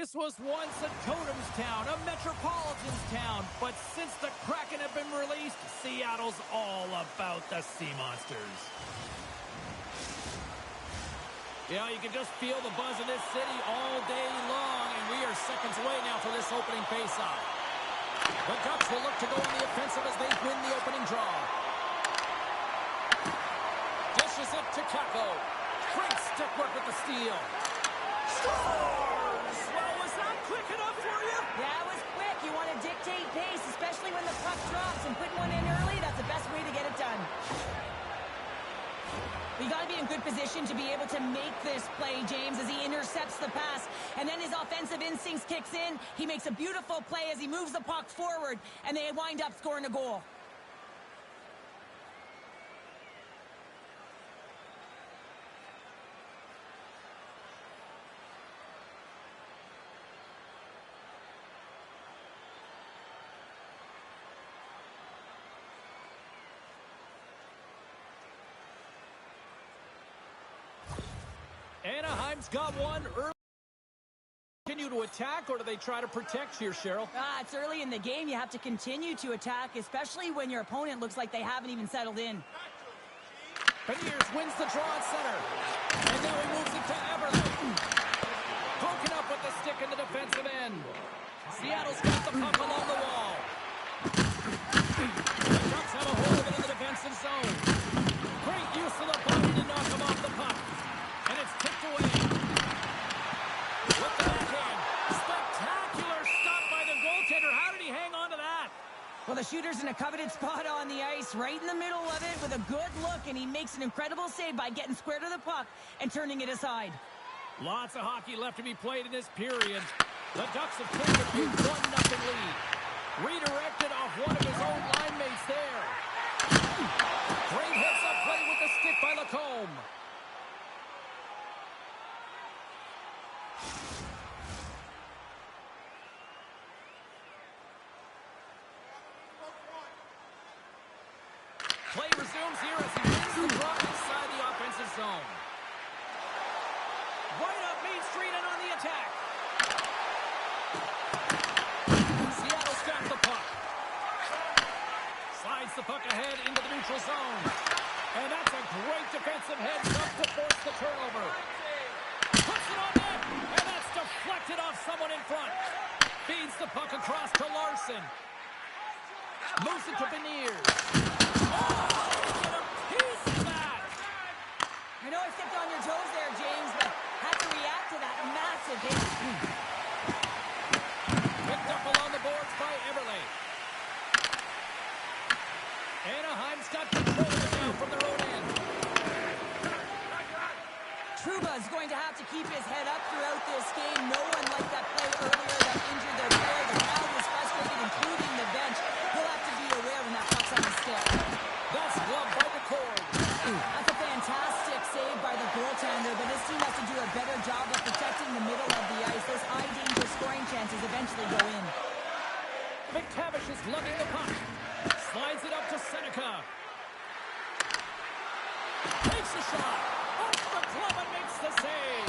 This was once a Totems town, a Metropolitan's town, but since the Kraken have been released, Seattle's all about the Sea Monsters. Yeah, you can just feel the buzz in this city all day long, and we are seconds away now for this opening faceoff. The Ducks will look to go on the offensive as they win the opening draw. Dishes it to Kako. Great stick work with the steal. Scores! Well, was that quick enough for you? That was quick. You want to dictate pace, especially when the puck drops, and putting one in early, that's the best way to get it done. You got to be in good position to be able to make this play, James, as he intercepts the pass. And then his offensive instincts kicks in. He makes a beautiful play as he moves the puck forward, and they wind up scoring a goal. Anaheim's got one early. Continue to attack, or do they try to protect here, Cheryl? It's early in the game. You have to continue to attack, especially when your opponent looks like they haven't even settled in. Beniers wins the draw at center. And now he moves it to Everly. Broken up with the stick in the defensive end. Seattle's got the puck along the wall. The Ducks have a hold of it in the defensive zone. Great use of the body to knock him off the puck. And it's kicked away. With the backhand. Spectacular stop by the goaltender. How did he hang on to that? Well, the shooter's in a coveted spot on the ice, right in the middle of it with a good look, and he makes an incredible save by getting square to the puck and turning it aside. Lots of hockey left to be played in this period. The Ducks have taken a big 1-0 lead. Redirected off one of his own line mates there. Great hits up play with the stick by Lacombe. Play resumes here as he wins the draw inside the offensive zone. Right up Main Street and on the attack. Seattle's got the puck. Slides the puck ahead into the neutral zone. And that's a great defensive heads up to force the turnover. Puts it on net, and that's deflected off someone in front. Feeds the puck across to Larson. Moves it to Beniers. I know I stepped on your toes there, James, but had to react to that massive hit. Picked up along the boards by Everly. Anaheim's got control of it now from their own end. Trouba's going to have to keep his head up throughout this game. No one liked that play earlier that injured their player. The crowd was frustrated, including the bench. He'll have to be aware when that puck's on the stick. That's gloved by the cord. That's a fantastic save by the goaltender, but this team has to do a better job of protecting the middle of the ice. Those high-danger scoring chances eventually go in. McTavish is lugging the puck. Slides it up to Seneca. Takes a shot. Off the glove and makes the save.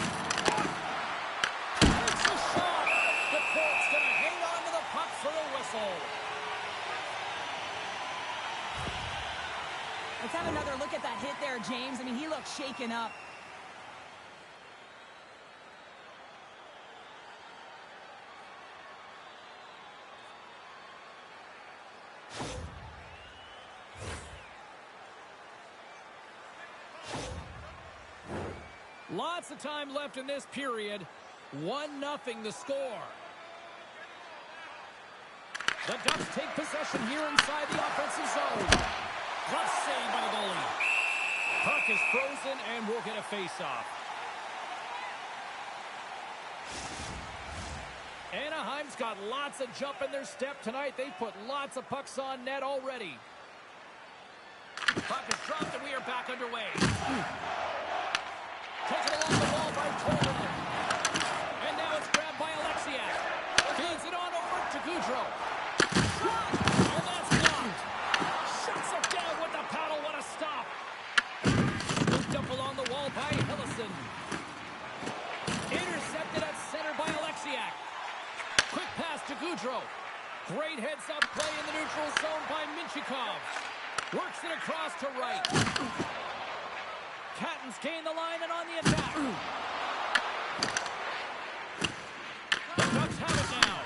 Takes a shot. The Colts going to hang on to the puck for a whistle. Let's have another look at that hit there, James. I mean, he looks shaken up. Lots of time left in this period. 1-0 the score. The Ducks take possession here inside the offensive zone. Glove save by the goalie. Puck is frozen and we'll get a face-off. Anaheim's got lots of jump in their step tonight. They've put lots of pucks on net already. Puck is dropped and we are back underway. Taken along the wall by Tolan. And now it's grabbed by Alexiak. Feeds it on over to Goudreau. And that's blocked. Shuts it down with the paddle. What a stop. Scooped up along the wall by Hillison. Intercepted at center by Alexiak. to Gaudreau. Great heads-up play in the neutral zone by Minchikov. Works it across to right. Catton's gained the line and on the attack. The Ducks have it now.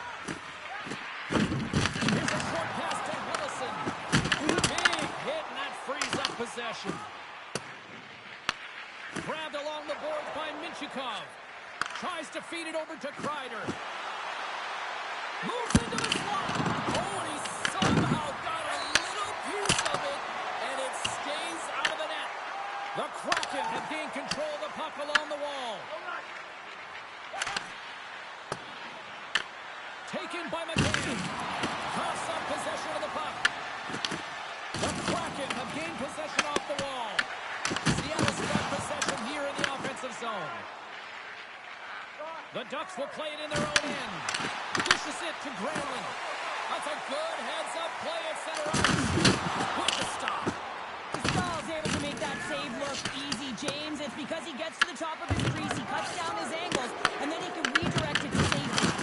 Here's a short pass to Willison. Big hit, and that frees up possession. Grabbed along the boards by Minchikov. Tries to feed it over to Kreider. Moves into the slot. Oh, and he somehow got a little piece of it, and it stays out of the net. The Kraken have gained control of the puck along the wall. Taken by McCann. Coughs up possession of the puck. The Kraken have gained possession off the wall. Seattle's got possession here in the offensive zone. The Ducks will play it in their own end. Dishes it to Granlund. That's a good heads-up play at center ice. With the stop. Stahl's able to make that save look easy, James. It's because he gets to the top of his crease, he cuts down his angles, and then he can redirect it to safety.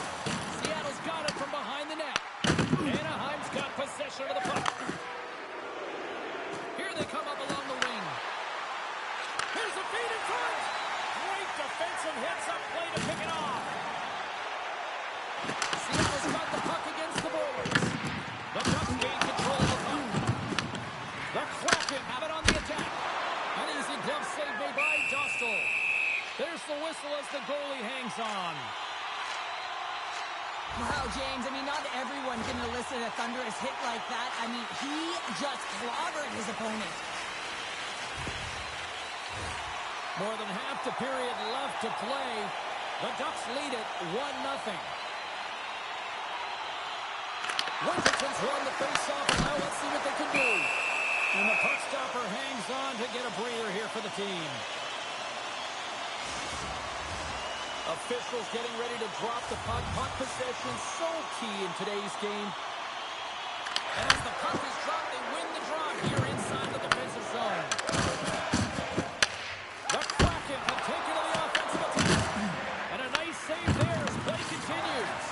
Seattle's got it from behind the net. Anaheim's got possession of the puck. Here they come up along the wing. Here's a feed in front. Great defensive heads-up play to pick it off. Seattle's got the puck against the boards. The Ducks gain control of the puck. The Kraken have it on the attack. An easy glove save made by Dostal. There's the whistle as the goalie hangs on. Wow, James, I mean, not everyone can elicit a thunderous hit like that. I mean, he just clobbered his opponent. More than half the period left to play. The Ducks lead it 1-0. Winterton's won the face-off, and now let's see what they can do. And the puck stopper hangs on to get a breather here for the team. Officials getting ready to drop the puck. Puck possession so key in today's game. And as the puck is dropped, they win the draw here inside the defensive zone. The Kraken have taken to the offensive attack. And a nice save there as play continues.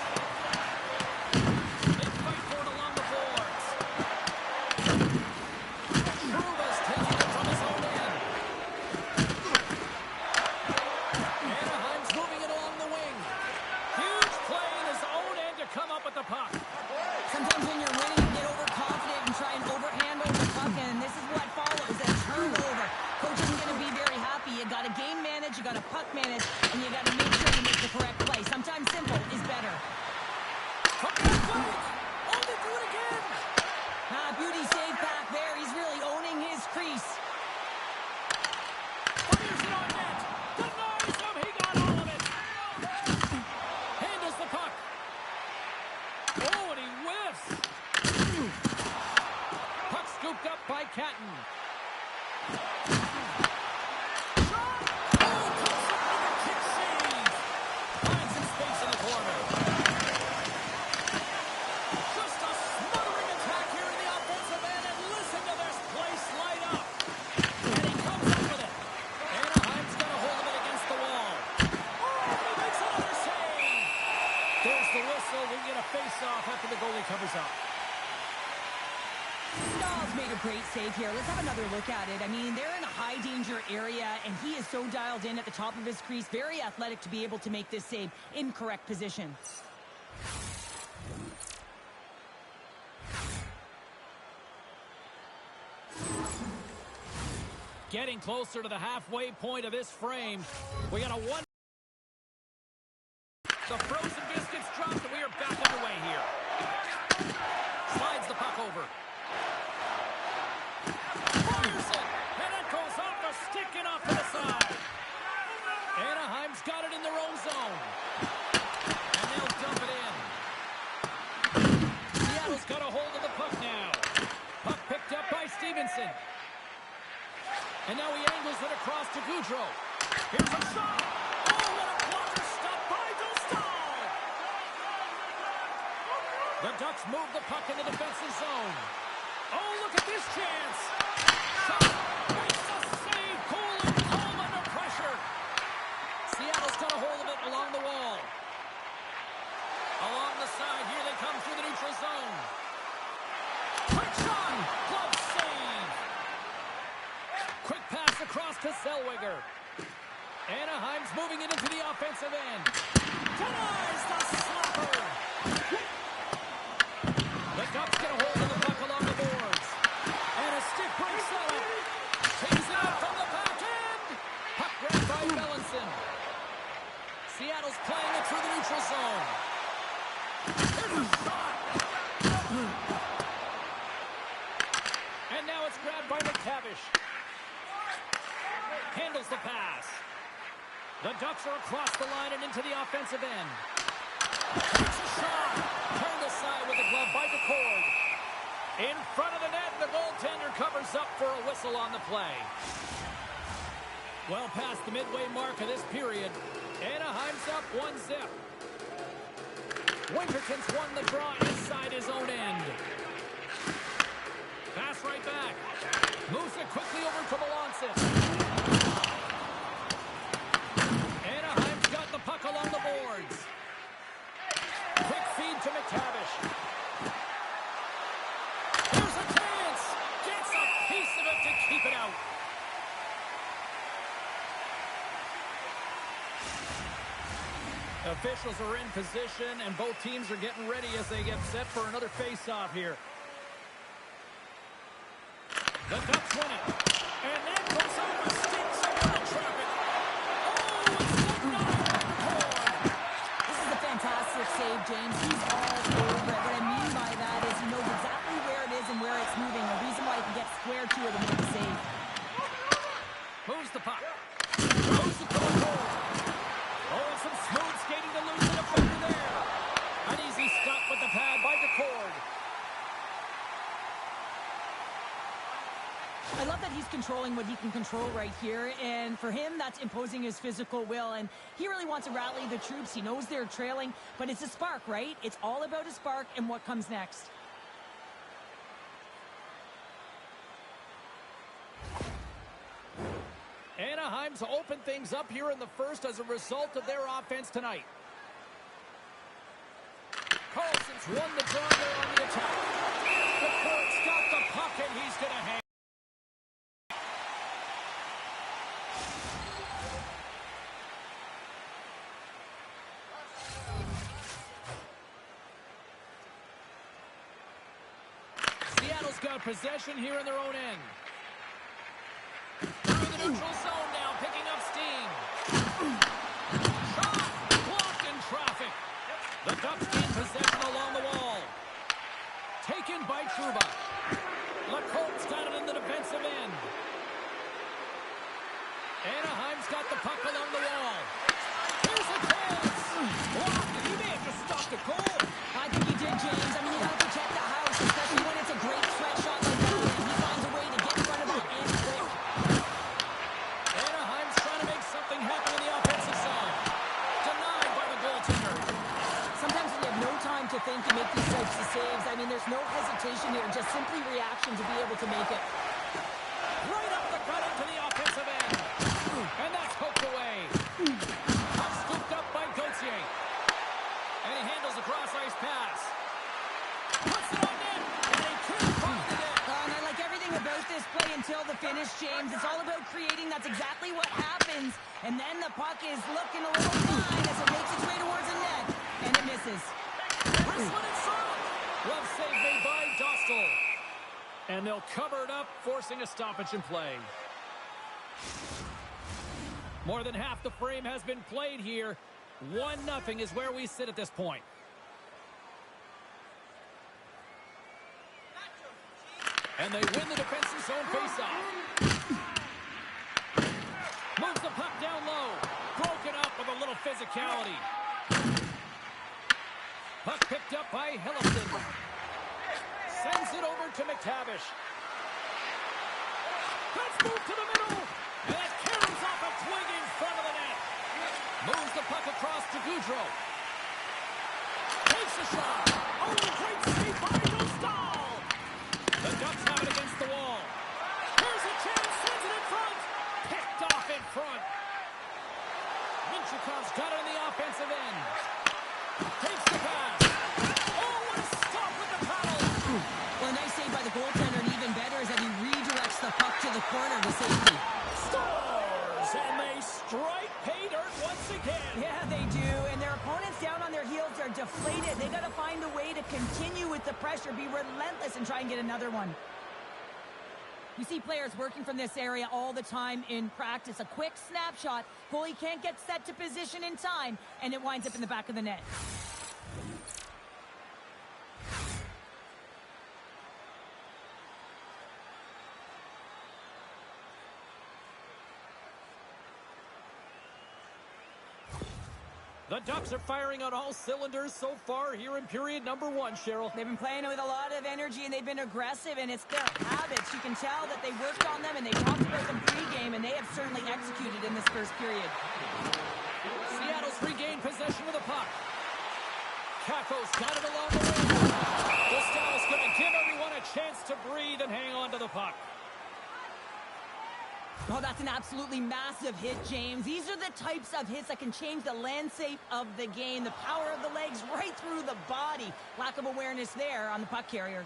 They fight for it along the boards. Truba's taking it from his own end. Anaheim's moving it along the wing. Huge play in his own end to come up with the puck. Sometimes when you're winning, you get overconfident and try and overhandle the puck, and this is what follows, a turnover. Coach isn't going to be very happy. You got to game manage, you got to puck manage, and you got to make sure you make the correct play. Sometimes simple is better. Puck back play. Oh, they do it again. Beauty save back there. He's really owning his crease. Fires it on net. Denies him. He got all of it. Handles the puck. Oh, and he whiffs. Puck scooped up by Catton. Face-off after the goalie covers up. Stahl's made a great save here. Let's have another look at it. I mean, they're in a high-danger area, and he is so dialed in at the top of his crease. Very athletic to be able to make this save in correct position. Getting closer to the halfway point of this frame. We got a one. The frozen biscuits dropped, and we are back underway here. Slides the puck over. Fires it, and it goes off a stick and off to the side. Anaheim's got it in their own zone. And they'll dump it in. Seattle's got a hold of the puck now. Puck picked up by Stevenson. And now he angles it across to Gaudreau. Here's a shot. Oh, what a blocker stop by Dostal. The Ducks move the puck in the defensive zone. Oh, look at this chance. Shot. Makes the save. Cool and calm under pressure. Seattle's got a hold of it along the wall. Along the side here. Zellweger. Anaheim's moving it into the offensive end. Denies the slapper. The Ducks get a hold of the puck along the boards. And a stick break setup. Takes it out from the back end. Puck grabbed by Bellinson. Seattle's playing it through the neutral zone. There's a shot. And now it's grabbed by McTavish. Handles the pass. The Ducks are across the line and into the offensive end. Takes a shot. Turned aside with the glove by DeCord. In front of the net, the goaltender covers up for a whistle on the play. Well past the midway mark of this period, Anaheim's up 1-0. Winterton's won the draw inside his own end. Pass right back. Moves it quickly over to Bellinson. Anaheim's got the puck along the boards. Quick feed to McTavish. There's a chance. Gets a piece of it to keep it out. Officials are in position, and both teams are getting ready as they get set for another face-off here. The Ducks win it. And that goes over sticks over the traffic. Oh, it's denied. This is a fantastic save, James. He's all over it. What I mean by that is he knows exactly where it is and where it's moving. The reason why he can get square to it and make the save. Moves the puck. Moves it to the goal. Oh, some smooth skating to lose the defender there. An easy stop with the pad by DeCord. I love that he's controlling what he can control right here, and for him, that's imposing his physical will, and he really wants to rally the troops. He knows they're trailing, but it's a spark, right? It's all about a spark and what comes next. Anaheim's opened things up here in the first as a result of their offense tonight. Carlson's won the draw there on the attack. The court's got the puck, and he's going to hang. Seattle's got possession here in their own end. Through the neutral zone now, picking up steam. Shot! Blocked in traffic. The Ducks gain possession along the wall. Taken by Trouba. LaCombe's got it in the defensive end. Anaheim's got the puck along the wall. Here's a chance. Blocked. He may have just stopped a goal. I think he did, James. I mean, you got to protect the house, especially when it's a great threat shot like that. And he finds a way to get in front of it and quick. Anaheim's trying to make something happen in the offensive zone. Denied by the goaltender. Sometimes when you have no time to think and make these types of saves, I mean, there's no hesitation here, just simply reaction to be able to make it. Right up the gut into the offensive end. And that's hooked away. Puck scooped up by Gauthier. And he handles a cross-ice pass. Puts it on net. And he can't find the net. And I like everything about this play until the finish, James. It's all about creating. That's exactly what happens. And then the puck is looking a little fine as it makes its way towards the net. And it misses. Wrestling it through. Glove save made by Dostal. And they'll cover it up, forcing a stoppage in play. More than half the frame has been played here. 1-0 is where we sit at this point. And they win the defensive zone faceoff. Moves the puck down low. Broken up with a little physicality. Puck picked up by Hillison. Sends it over to McTavish. Let's move to the middle. And it carries off a twig in front of the net. Moves the puck across to Goudreau. Takes a shot. Oh, great save by Dostal. The Ducks have it against the wall. Here's a chance. Sends it in front. Picked off in front. Minchukov's got it in the offensive end. Takes the pass. Oh, what a stop with the paddle. Well, a nice save by the goaltender, and even better is that he redirects the puck to the corner to safety. Stop! their heels are deflated. They got to find a way to continue with the pressure, be relentless, and try and get another one. You see players working from this area all the time in practice. A quick snapshot. Goalie can't get set to position in time, and it winds up in the back of the net. The Ducks are firing on all cylinders so far here in period number 1, Cheryl. They've been playing with a lot of energy, and they've been aggressive, and it's their habits. You can tell that they worked on them, and they talked about them pregame, and they have certainly executed in this first period. Seattle's regained possession of the puck. Kakko's got it along the wing. Gustav's going to give everyone a chance to breathe and hang on to the puck. Oh, that's an absolutely massive hit, James. These are the types of hits that can change the landscape of the game. The power of the legs right through the body. Lack of awareness there on the puck carrier.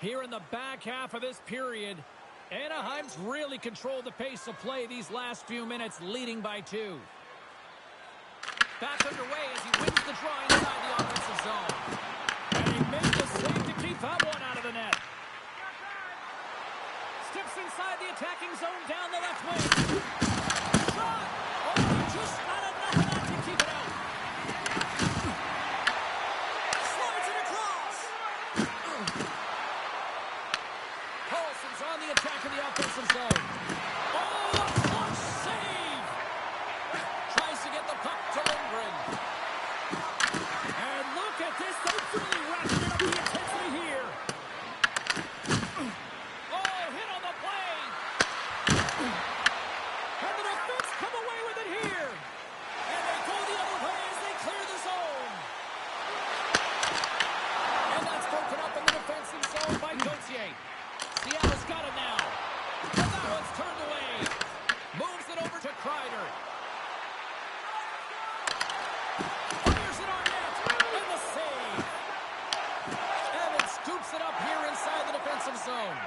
Here in the back half of this period, Anaheim's really controlled the pace of play these last few minutes, leading by 2. Back underway as he wins the draw inside the offensive zone. And he made the save to keep that one out of the net. Steps inside the attacking zone down the left wing. Shot! Oh, he just not enough of that to keep it out. Slides it across. Paulson's on the attack in the offensive zone. Oh, a clutch save! Tries to get the puck to Lindgren. And look at this. They're really ratcheting up the intensity here. Seattle's got it now. And that one's turned away. Moves it over to Kreider. Fires it on net. And the save. Evans scoops it up here inside the defensive zone.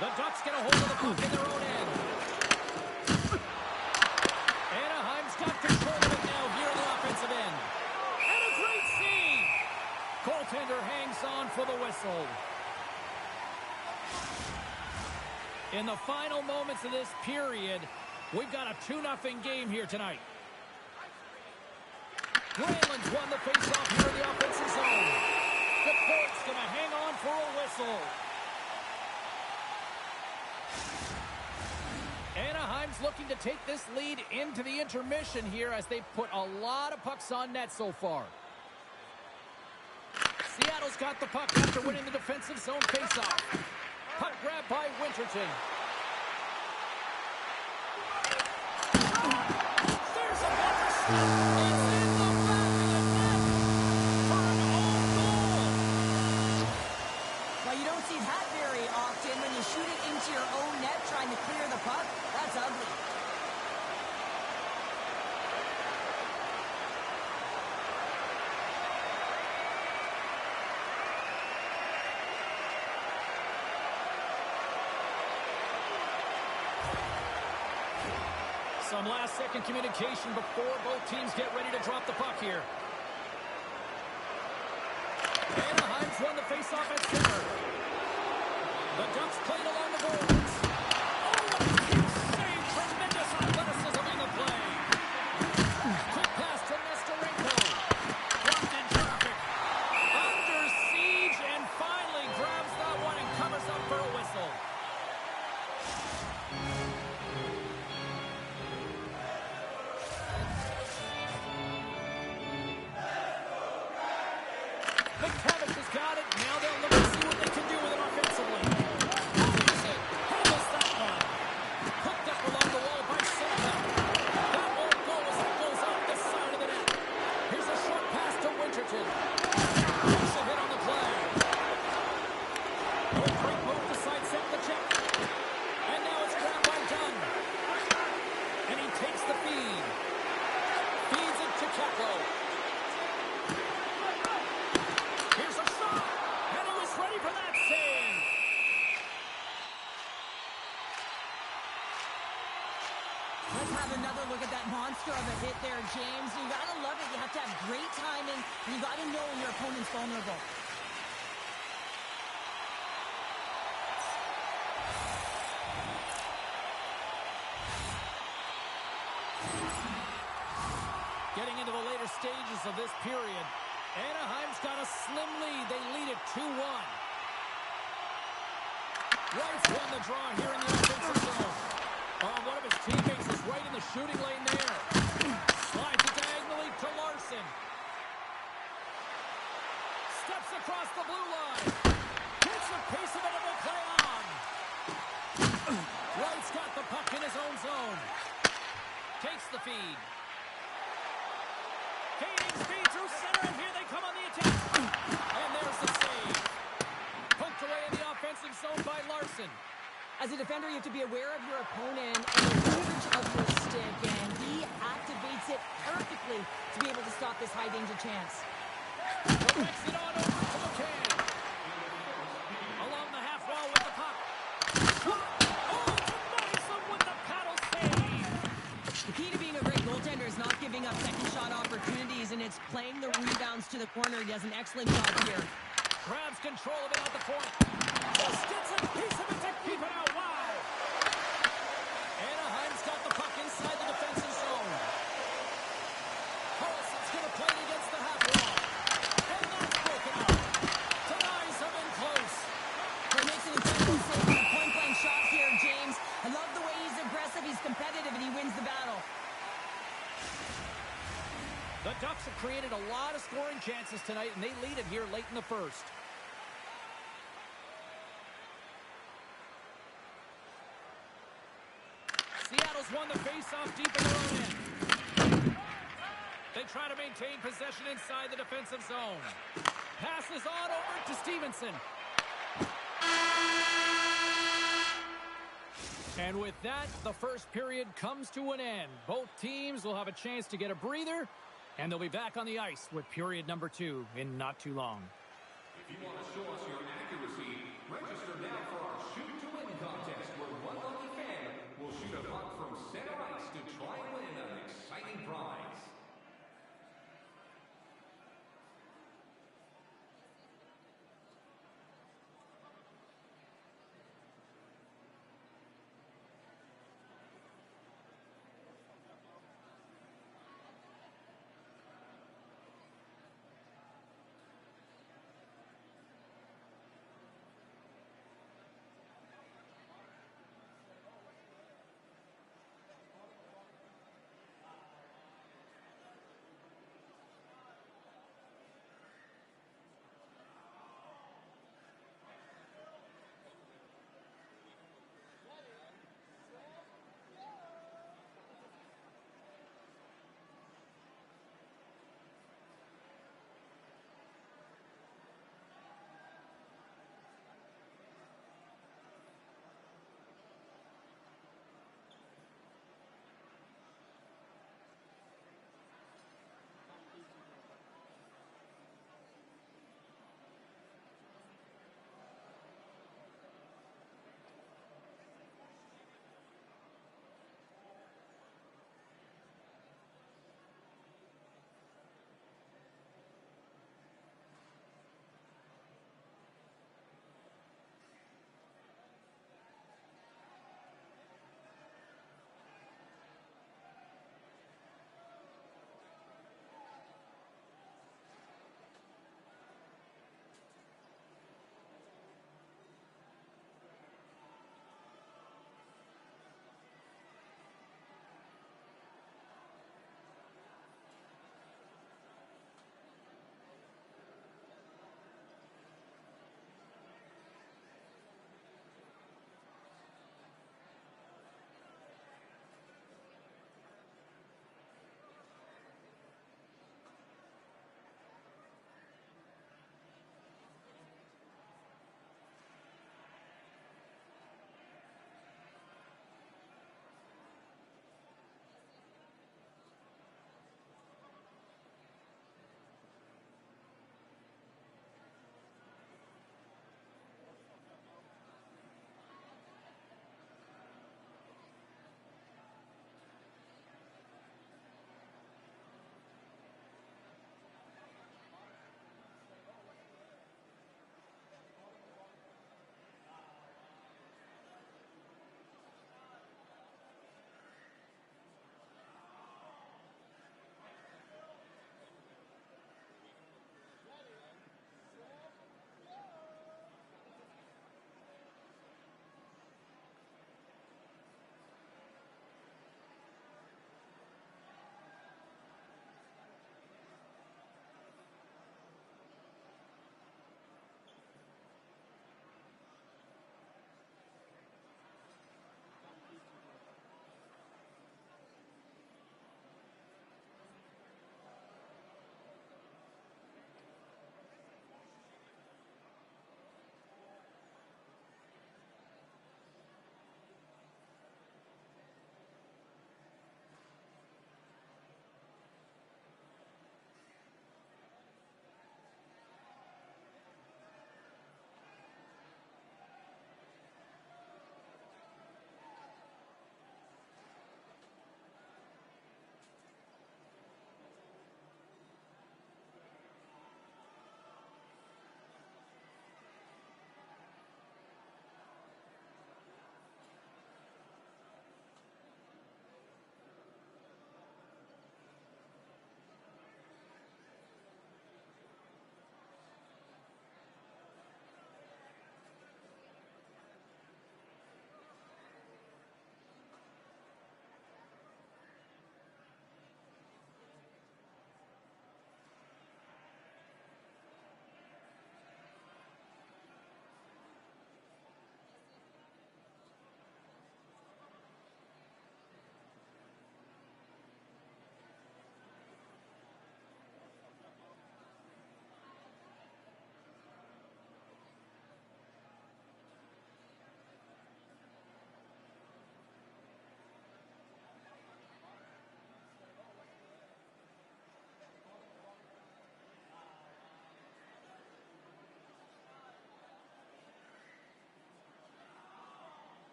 The Ducks get a hold of the puck in their own end. Anaheim's got control of it now here in the offensive end. And a great save. Goaltender hangs on for the whistle. In the final moments of this period, we've got a 2-0 game here tonight. Grayland's won the faceoff here in the offensive zone. DePort's going to hang on for a whistle. Anaheim's looking to take this lead into the intermission here as they've put a lot of pucks on net so far. Seattle's got the puck after winning the defensive zone faceoff. Puck grab by Winterton. There's a blocker shot. It's in the back of the net for an own goal. Well, you don't see that very often when you shoot it into your own net trying to clear the puck. That's ugly. Some last-second communication before both teams get ready to drop the puck here. Anaheim's won the faceoff at center. The Ducks played along the boards. Oh, what a huge save! Tremendous athleticism in the play. Quick pass to Nestorenko. Blocked in traffic. Under siege and finally grabs that one and covers up for a whistle. McTavish has got it. Now they'll look to see what they can do with it offensively. Moves it. Has a monster of a hit there, James. You got to love it. You have to have great timing. You got to know when your opponent's vulnerable. Getting into the later stages of this period, Anaheim's got a slim lead. They lead it 2-1. Wright's won the draw here in the offensive zone. Oh, one of his teammates is right in the shooting lane there. Slides it diagonally to Larson. Steps across the blue line. Gets a piece of it and will play on. Wright's got the puck in his own zone. Takes the feed. Kading's feed through center, and here they come on the attack. And there's the save. Poked away in the offensive zone by Larson. As a defender, you have to be aware of your opponent and the leverage of your stick, and he activates it perfectly to be able to stop this high-danger chance. Directs it on over to McCann. Along the half wall with the puck. Oh, to Mason with the paddle save. The key to being a great goaltender is not giving up second shot opportunities, and it's playing the rebounds to the corner. He does an excellent job here. Grabs control of it at the point. Just gets a piece of it to keep it out. Wow. Anaheim's got the puck inside the defensive zone. Carlson's going to play it against the half wall. And that's broken up. Denies him in close. He makes an incredible save on a point-blank shot here, James. I love the way he's aggressive, he's competitive, and he wins the battle. The Ducks have created a lot of scoring chances tonight, and they lead it here late in the first. Seattle's won the face-off deep in their own end. They try to maintain possession inside the defensive zone. Passes on over to Stevenson. And with that, the first period comes to an end. Both teams will have a chance to get a breather, and they'll be back on the ice with period number 2 in not too long. If you want to show us your accuracy, register now for our Shoot to Win contest, where one lucky fan will shoot a puck from center ice to try and win an exciting prize.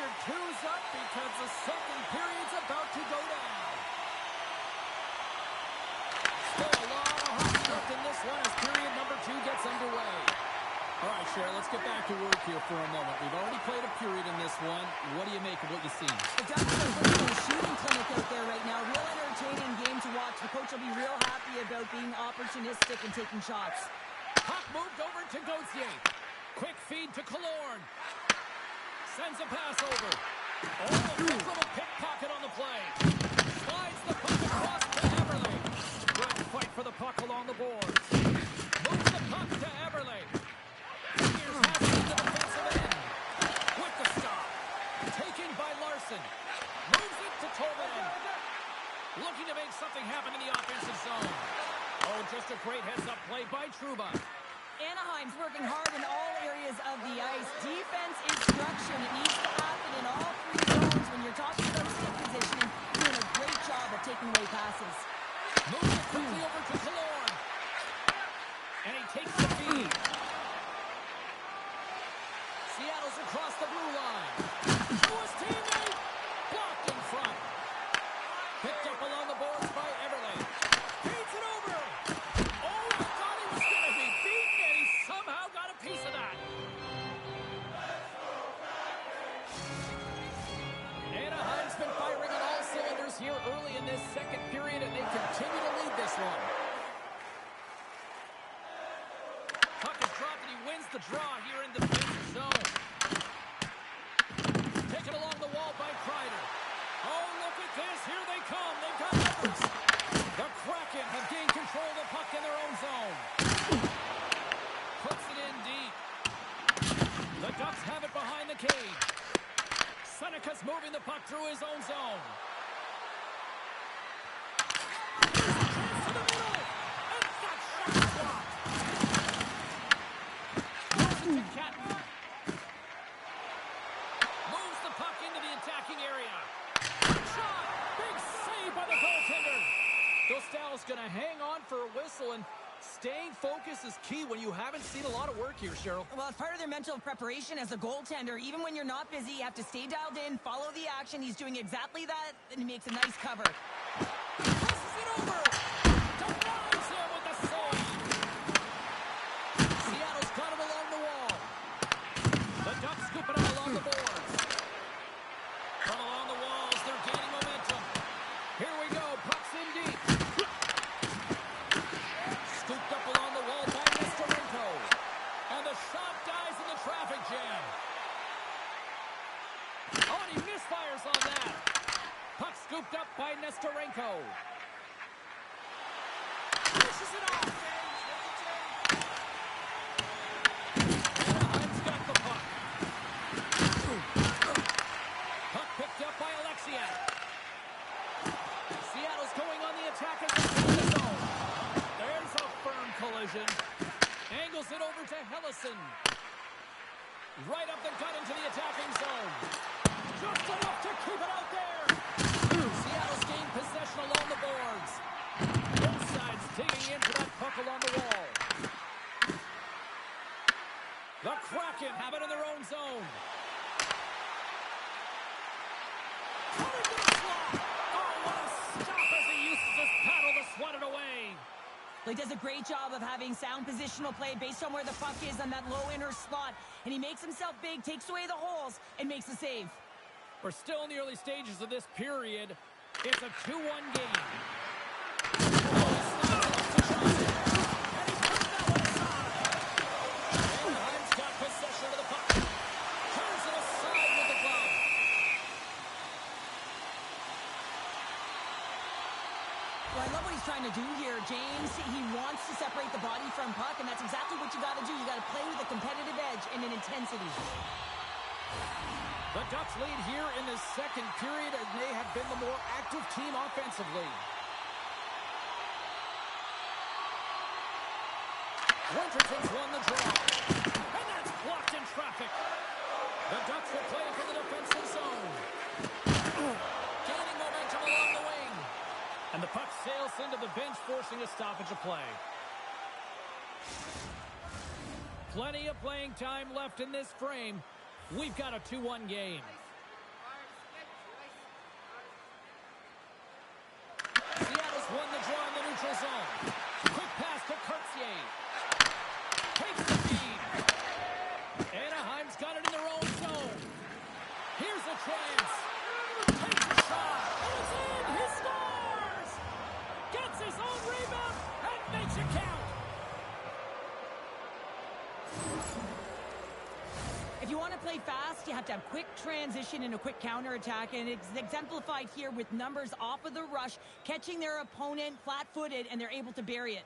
their twos up because the second period's about to go down. Still a lot of hockey left in this one as period number 2 gets underway. All right, Cheryl, let's get back to work here for a moment. We've already played a period in this one. What do you make of what you see? The Ducks are putting a shooting clinic out there right now. Real entertaining game to watch. The coach will be real happy about being opportunistic and taking shots. Puck moved over to Gauthier. Quick feed to Killorn. Sends a pass over. Oh, quick little pickpocket on the play. Slides the puck across to Eberle. Good fight for the puck along the boards. Moves the puck to Eberle. Here's Haskins in the defensive end. With the stop. Taken by Larson. Moves it to Tolman. Looking to make something happen in the offensive zone. Oh, just a great heads-up play by Trouba. Anaheim's working hard in all areas of the ice. Defense instruction. It needs to happen in all 3 zones. When you're talking about stick positioning, doing a great job of taking away passes. Moves it quickly over to Killorn. And he takes the feed. Seattle's across the blue line. To his teammate. Blocked in front. Picked up along the boards by Eberle. Feeds it over. Oh, I thought he was going to be beaten, and he somehow got a piece of that. Anaheim's been firing on all cylinders here early in this second period, and they continue to lead this one. Puck is dropped, and he wins the draw here in the defensive zone. Taken along the wall by Kreider. Oh, look at this. Here they come. They've got numbers. The Kraken have gained control of the puck in their own zone. Puts it in deep. The Ducks have it behind the cage. Seneca's moving the puck through his own zone. Chance to the middle. And that shot is blocked. Washington Catton. Moves the puck into the attacking area. Shot! Big save by the goaltender. Dostal's going to hang on for a whistle, and staying focused is key when you haven't seen a lot of work here, Cheryl. Well, it's part of their mental preparation as a goaltender. Even when you're not busy, you have to stay dialed in, follow the action. He's doing exactly that, and he makes a nice cover. Passes it over. Denies him with the save. Seattle's got him along the wall. The Ducks scoop it out along the boards. From along the walls, they're gaining momentum. Here we go. Puck's in deep. Scooped up along the wall by Nestorenko. And the shot dies in the traffic jam. Oh, and he misfires on that. Puck scooped up by Nestorenko. Pushes it off. Anaheim's got the puck. Puck picked up by Alexiak. Seattle's going on the attack as they take the zone. There's a firm collision. Angles it over to Hellison. Right up the gut into the attacking zone. Just enough to keep it out there. Seattle's gained possession along the boards. Both sides digging into that puck along the wall. The Kraken have it in their own zone. Cut into the slot. Oh, what a stop as he uses his paddle to swat it away. He does a great job of having sound positional play based on where the puck is on that low inner slot. And he makes himself big, takes away the holes, and makes the save. We're still in the early stages of this period. It's a 2-1 game. Anaheim's got possession of the puck. Turns it aside with the glove. Well, I love what he's trying to do here, James. He wants to separate the body from puck, and that's exactly what you got to do. You got to play with a competitive edge and an intensity. The Ducks lead here in the second period, and they have been the more active team offensively. Winterton's won the draw. And that's blocked in traffic. The Ducks will play from the defensive zone. Gaining momentum along the wing. And the puck sails into the bench, forcing a stoppage of play. Plenty of playing time left in this frame. We've got a 2-1 game. to have quick transition and a quick counterattack, and it's exemplified here with numbers off of the rush, catching their opponent flat-footed, and they're able to bury it.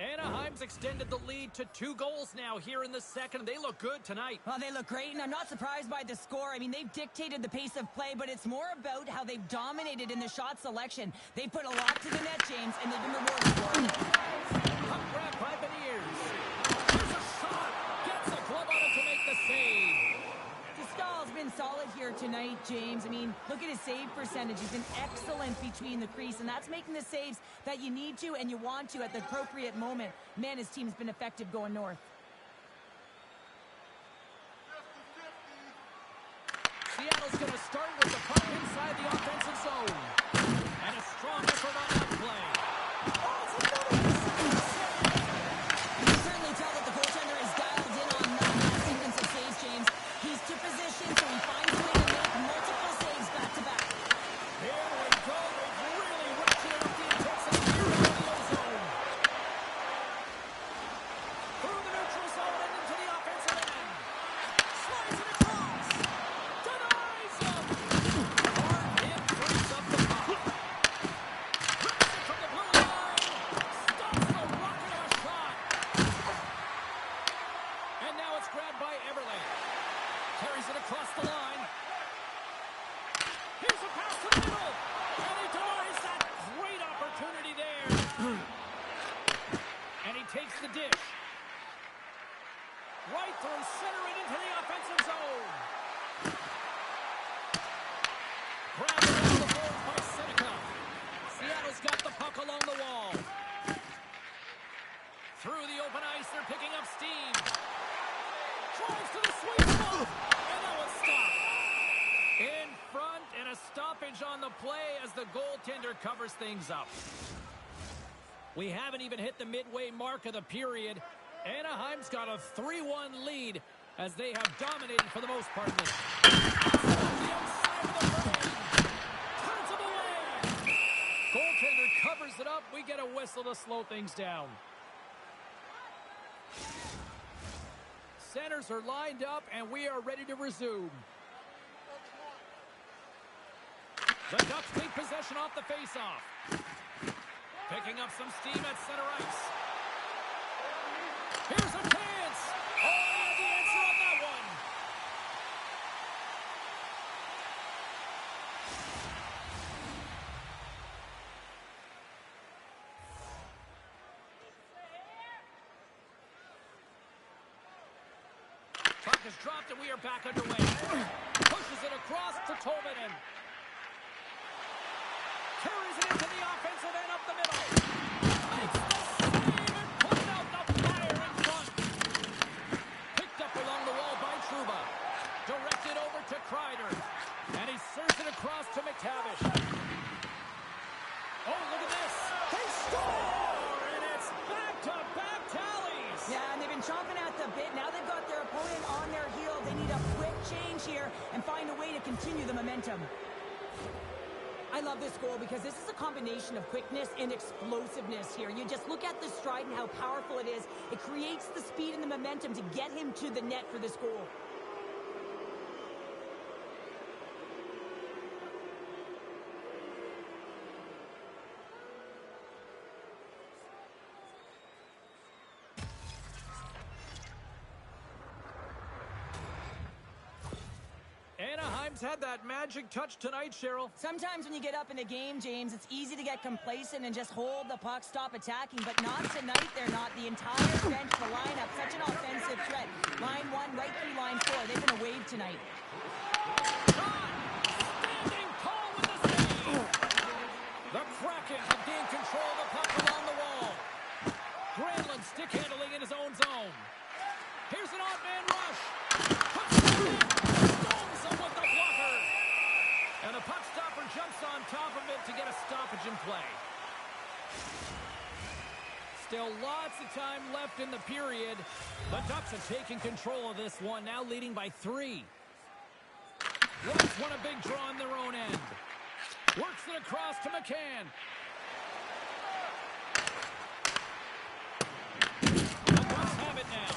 Anaheim's extended the lead to 2 goals now here in the second. They look good tonight. Well, they look great, and I'm not surprised by the score. I mean, they've dictated the pace of play, but it's more about how they've dominated in the shot selection. They put a lot to the net, James, and they've been rewarded for it. Puck grab by Beniers. Here's a shot. Gets a glove on it to make the save. Stahl's been solid here tonight, James. I mean, look at his save percentage. He's been excellent between the crease, and that's making the saves that you need to and you want to at the appropriate moment. Man, his team's been effective going north. Seattle's going to start with the puck inside the offensive zone. And a strong effort on that play. You can certainly tell that the goaltender is dialed in on that sequence of saves, James. He's to position, so he finds a way to make multiple saves back-to-back. Here we go. They've really ratcheted up the intensity here in the ozone. Through the neutral zone and into the offensive end. Slides it across. Denies him. Hard hit brings up the puck. Rips it from the blue line. Stops the rocket of a shot. And now it's grabbed by Everly. Carries it across the line. Here's a pass to the middle. And he denies that great opportunity there. And he takes the dish. Right through center and into the offensive zone. Grabbed around the boards by Seneca. Seattle's got the puck along the wall. Through the open ice, they're picking up steam. Drives to the sweet spot. And that was stopped. In front, and a stoppage on the play as the goaltender covers things up. We haven't even hit the midway mark of the period. Anaheim's got a 3-1 lead as they have dominated for the most part of this. The outside of the frame. Turns him away. Goaltender covers it up. We get a whistle to slow things down. Centers are lined up, and we are ready to resume. The Ducks take possession off the faceoff. Picking up some steam at center ice. Here's a chance. Oh, the answer on that one. Puck is dropped, and we are back underway. Pushes it across to Tolvanen. Carries it into the offensive end up the middle. Makes the save and pulls out the fire in front. Picked up along the wall by Trouba. Directed over to Kreider. And he serves it across to McTavish. Oh, look at this. They score! And it's back-to-back tallies. Yeah, and they've been chomping at the bit. Now they've got their opponent on their heel. They need a quick change here and find a way to continue the momentum. I love this goal because this is a combination of quickness and explosiveness here. You just look at the stride and how powerful it is. It creates the speed and the momentum to get him to the net for this goal. Anaheim's had that magic touch tonight, Cheryl. Sometimes when you get up in a game, James, it's easy to get complacent and just hold the puck, stop attacking, but not tonight. They're not. The entire bench, the lineup, such an offensive threat. Line 1 right through line 4. They've been a wave tonight. Standing tall with the save. The Kraken have gained control of the puck along the wall. Granlund stick handling in his own zone. Here's an odd man rush. Puts it in. Stones him with the blocker. And the puck stopper jumps on top of it to get a stoppage in play. Still lots of time left in the period. The Ducks are taking control of this one, now leading by 3. Ducks want a big draw on their own end. Works it across to McCann. The Ducks have it now.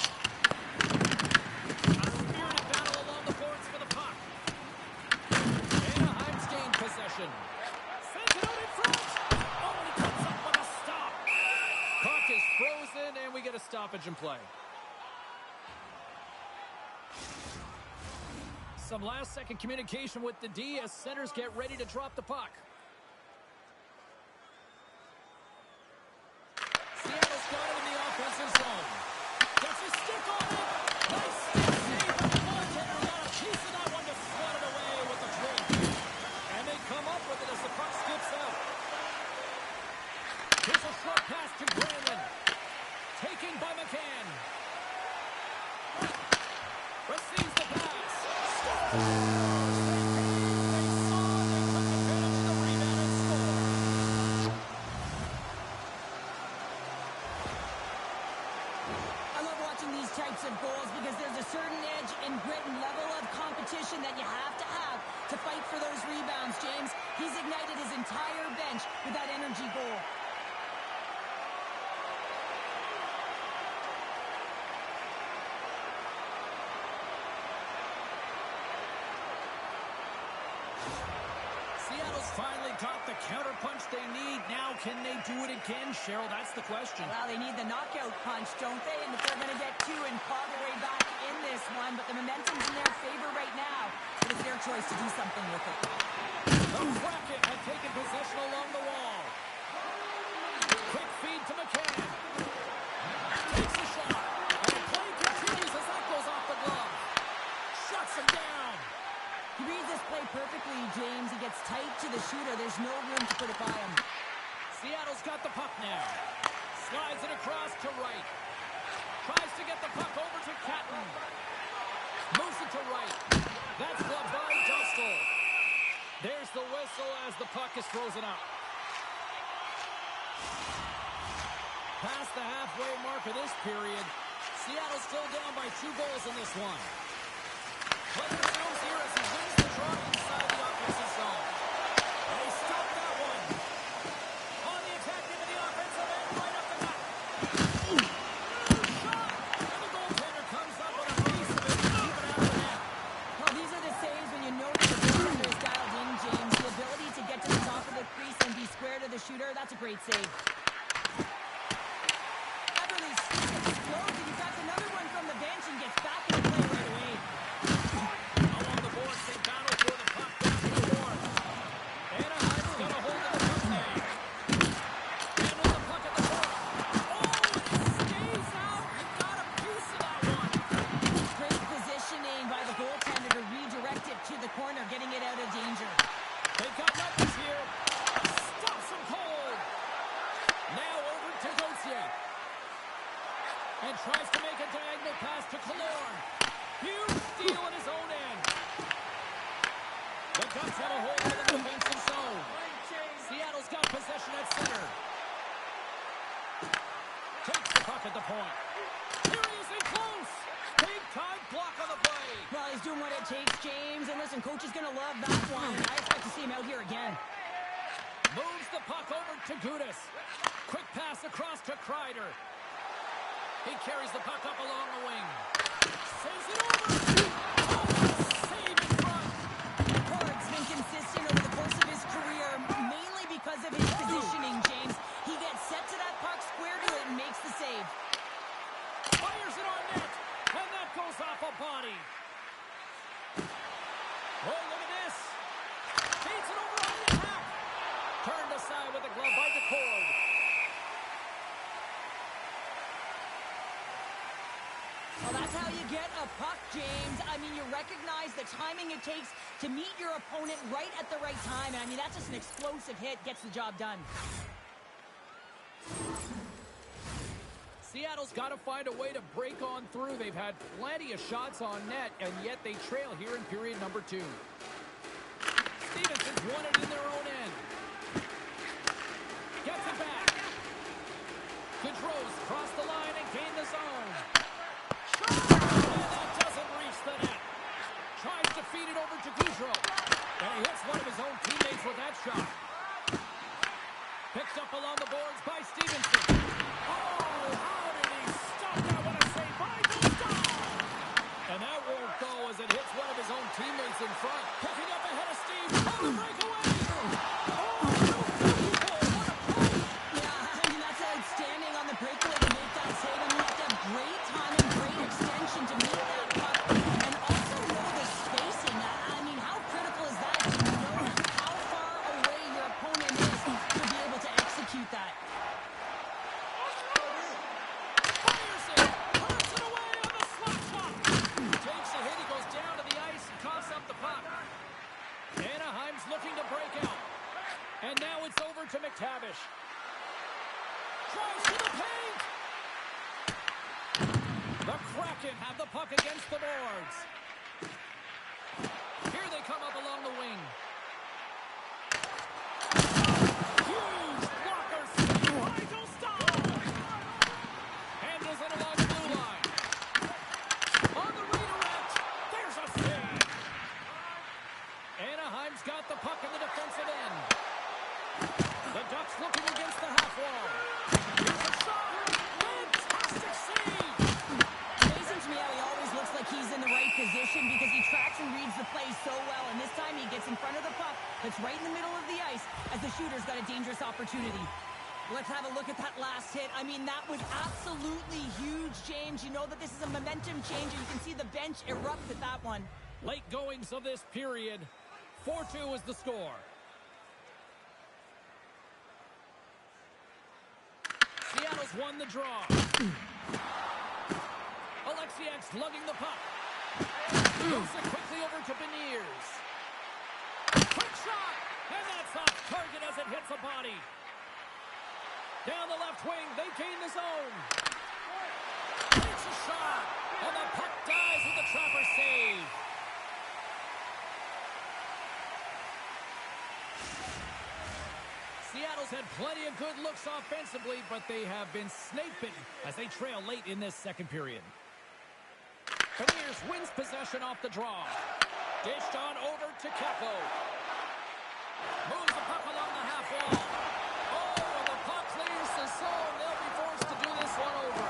A spirited battle along the boards for the puck. Anaheim's gained possession. Sends it out in front. Oh, and he comes up with a stop. Puck is frozen, and we get a stoppage in play. Some last-second communication with the D as centers get ready to drop the puck. Seattle's got it in the offensive zone. Gets a stick on it. Nice stick save from the goaltender. Got a piece of that one to swat it away with the twin. And they come up with it as the puck skips out. Here's a short pass to Granlund. Taken by McCann. Receives the pass. I love watching these types of goals because there's a certain edge and grit and level of competition that you have to fight for those rebounds, James. He's ignited his entire bench with that energy goal. Seattle's finally got the counterpunch they need. Now, can they do it again, Cheryl? That's the question. Well, they need the knockout punch, don't they? And if they're going to get 2 and claw their way back in this one, but the momentum's in their favor right now. It is their choice to do something with it. The Kraken have taken possession along the wall. Quick feed to McCann. Takes a shot. And the play continues as that goes off the glove. Shuts him down. He reads this play perfectly, James. He gets tight to the shooter. There's no room to put it by him. Seattle's got the puck now. Slides it across to right. Tries to get the puck over to Catton. Moves it to right. That's gloved by Dostal. There's the whistle as the puck is frozen up. Past the halfway mark of this period, Seattle's still down by 2 goals in this one. Player shows here as he wins the draw inside the offensive zone. And he stopped that one. On the attack into the offensive end, right up the gut. Shot! And the goaltender comes up with a piece of it to keep it out of the net. Well, these are the saves when you know that the goaltender is dialed in, James. The ability to get to the top of the crease and be square to the shooter, that's a great save. Everly's explodes, and he grabs another one from the bench and gets back into play right away. Along the boards, they battle for the puck down to the board. Anaheim's got a hold of the puck now. And with the puck at the board. Oh, it stays out. He got a piece of that one. Great positioning by the goaltender to redirect it to the corner, getting it out of danger. They've got numbers here. Stops him cold. Now over to Gauthier. And tries to make a diagonal pass to Killorn. Huge steal in his own end. The Ducks have a hold of the defensive zone. Seattle's got possession at center. Takes the puck at the point. Here he is in close. Big time block on the play. Well, he's doing what it takes, James. And listen, coach is going to love that one. I expect to see him out here again. Moves the puck over to Gudas. Quick pass across to Kreider. He carries the puck up along the wing. Saves it over. Oh, save in front. Hard's been consistent over the course of his career, mainly because of his positioning, James. He gets set to that puck, square to it, and makes the save. Fires it on net. And that goes off a body. Oh, look at this. Feeds it over on the attack. Turned aside with a glove by DeCord. Well, that's how you get a puck, James. I mean, you recognize the timing it takes to meet your opponent right at the right time. And I mean, that's just an explosive hit, gets the job done. Seattle's got to find a way to break on through. They've had plenty of shots on net, and yet they trail here in period number 2. Stevenson's won it in their own end. Gets it back. Gaudreau his own teammates with that shot. Picked up along the boards by Stevenson. Oh, how did he stop that? What a save by Gustav! And that won't go as it hits one of his own teammates in front. Picking up ahead of Steve. On the breakaway. Outstanding on the breakaway to make that save. I mean, you have to have great timing, great extension to meet that puck, and also know the spacing. I mean, how critical is that to know how far away your opponent is to be able to execute that? Fires it, hurts it away on the slot shot. Takes a hit, he goes down to the ice and coughs up the puck. Anaheim's looking to break out. And now it's over to McTavish. Drives to the paint! The Kraken have the puck against the boards. Here they come up along the wing. Huge blocker save by Gustav! Handles it along the blue line. On the redirect, there's a save! Anaheim's got the puck in the defensive end. The Ducks looking against the half wall. Here's a shot! Fantastic save! Amazing to me how he always looks like he's in the right position because he tracks and reads the play so well. And this time he gets in front of the puck that's right in the middle of the ice as the shooter's got a dangerous opportunity. Let's have a look at that last hit. I mean, that was absolutely huge, James. You know that this is a momentum change, and you can see the bench erupt at that one. Late goings of this period. 4-2 is the score. Seattle's won the draw. Alexiak's lugging the puck. Moves it quickly over to Beniers. Quick shot! And that's off target as it hits a body. Down the left wing, they gain the zone. Takes a shot. And the puck dies with the Trapper save. Seattle's had plenty of good looks offensively, but they have been snake-bitten as they trail late in this second period. Beniers wins possession off the draw. Dished on over to Keppo. Moves the puck along the half wall. Oh, and the puck clears the zone. They'll be forced to do this one over.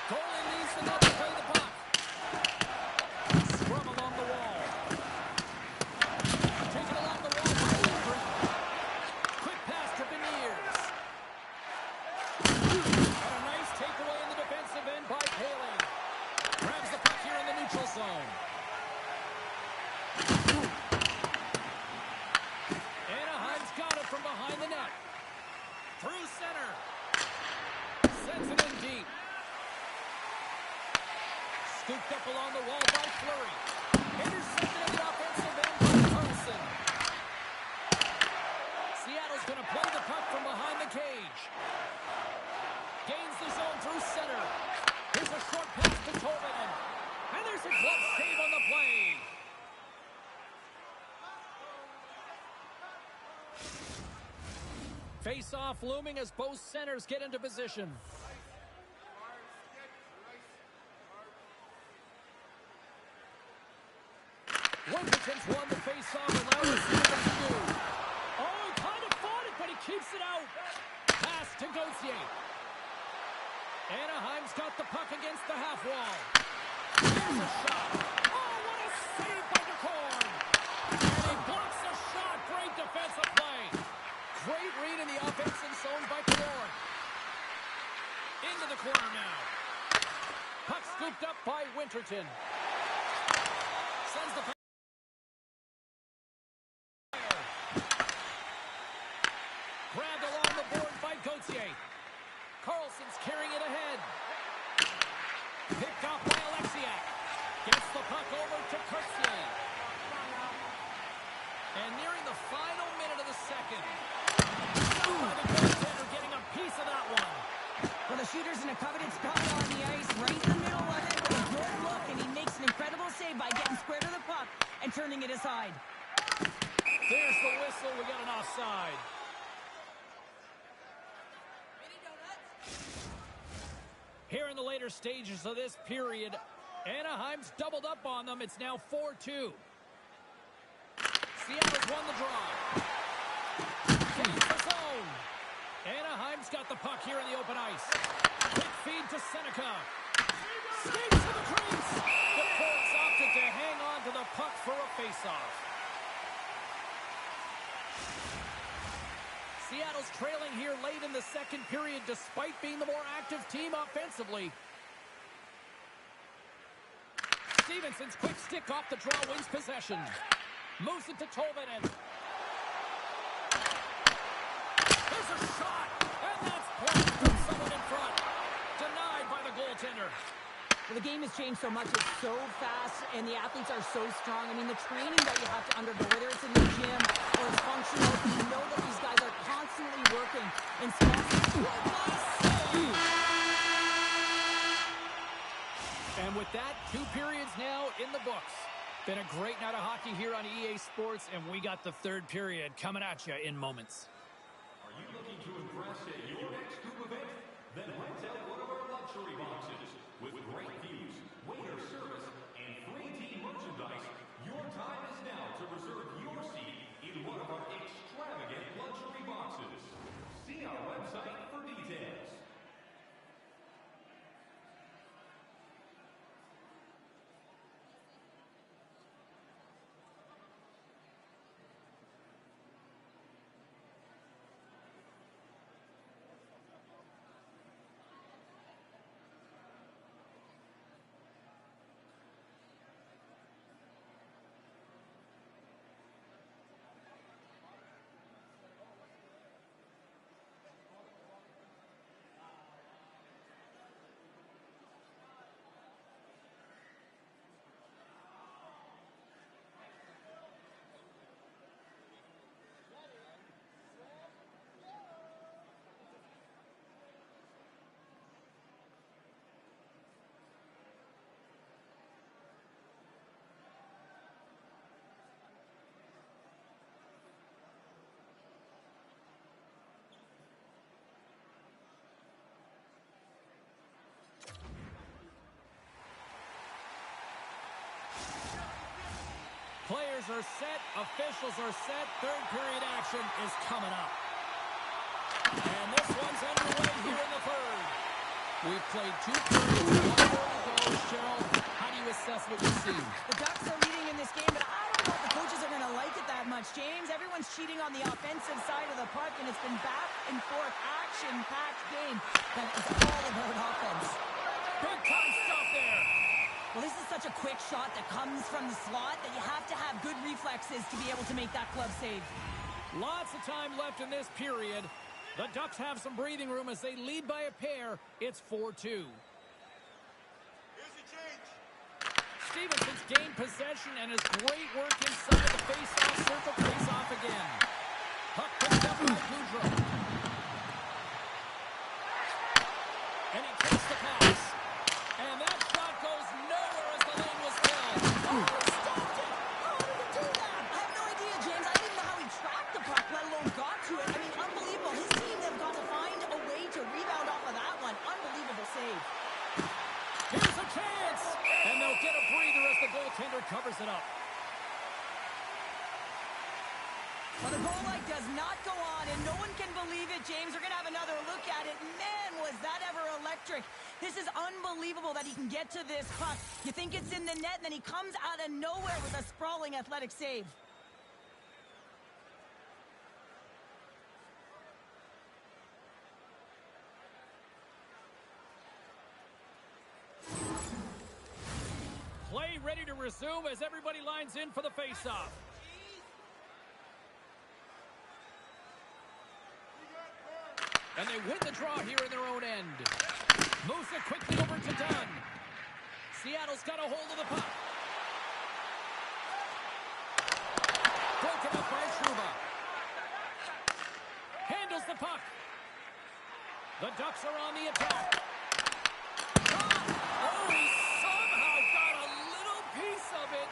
Goalie leaves the net to play the puck. Scrum along the wall. Taken along the wall by Lindgren. Quick pass to Beniers. And a nice takeaway in the defensive end by Paling. Grabs the puck here in the neutral zone. Anaheim's got it from behind the net. Through center. Sends it in deep. Scooped up along the wall by Fleury. Intercepted in the offensive end by Carlson. Seattle's going to play the puck from behind the cage. Gains the zone through center. Here's a short pass to Tolvanen. And there's a glove save on the play. Face-off looming as both centers get into position. Winterton's won the face-off and now let's see what he can do. Oh, he kind of fought it, but he keeps it out. Pass to Gauthier. Anaheim's got the puck against the half wall. Here's a shot. Oh, what a save by DeCorn. And he blocks the shot. Great defensive play. Great read in the offensive zone by Killorn. Into the corner now. Puck scooped up by Winterton. Sends the puck. Grabbed along the board by Gauthier. Carlson's carrying it ahead. Picked off by Alexiak. Gets the puck over to Courtier. And nearing the final minute of the second. Oh, the goaltender getting a piece of that one. Well, the shooter's in a coveted spot on the ice, right in the middle of it with a good look, and he makes an incredible save by getting square to the puck and turning it aside. There's the whistle. We got an offside. Here in the later stages of this period, Anaheim's doubled up on them. It's now 4-2. Ducks won the draw. Feeds the zone. Anaheim's got the puck here in the open ice. Quick feed to Seneca. Skates to the crease. The Forts opted to hang on to the puck for a faceoff. Seattle's trailing here late in the second period despite being the more active team offensively. Stevenson's quick stick off the draw wins possession. Moves it to Tolvanen. There's a shot, and that's blocked from someone in front. Denied by the goaltender. Well, the game has changed so much. It's so fast, and the athletes are so strong. I mean, the training that you have to undergo, whether it's in the gym or it's functional, you know that these guys are constantly working in spots. And with that, 2 periods now in the books. Been a great night of hockey here on EA Sports, and we got the third period coming at you in moments. Are you looking to impress at your next group event? Then rent out one of our luxury boxes. With great views, waiter service, and free team merchandise, your time is now to reserve your seat in one of our extravagant luxury boxes. See our website for details. Players are set, officials are set, third period action is coming up. And this one's underway here in the third. We've played 2 periods, 1 more to go. Cheryl, how do you assess what you've seen? The Ducks are leading in this game, but I don't know if the coaches are going to like it that much, James. Everyone's cheating on the offensive side of the puck, and it's been back and forth, action-packed game that is all about offense. Big time stop there. Well, this is such a quick shot that comes from the slot that you have to have good reflexes to be able to make that glove save. Lots of time left in this period. The Ducks have some breathing room as they lead by a pair. It's 4-2. Stevenson's gained possession and his great work inside the face-off circle pays off again. Puck picked up by Goudreau. And he takes the pass. And that shot goes nowhere as the lane was filled. Oh, he stopped it! How did he do that? I have no idea, James. I didn't know how he tracked the puck, let alone got to it. I mean, unbelievable. His team have got to find a way to rebound off of that one. Unbelievable save. Here's a chance! And they'll get a breather as the goaltender covers it up. Well, the goal light does not go on, and no one can believe it, James. We're going to have another look at it. Man, was that ever electric. This is unbelievable that he can get to this puck. You think it's in the net, and then he comes out of nowhere with a sprawling athletic save. Play ready to resume as everybody lines in for the faceoff. And they win the draw here in their own end. Moves it quickly over to Dunn. Seattle's got a hold of the puck. Broken up by Trouba. Handles the puck. The Ducks are on the attack. Oh, he somehow got a little piece of it,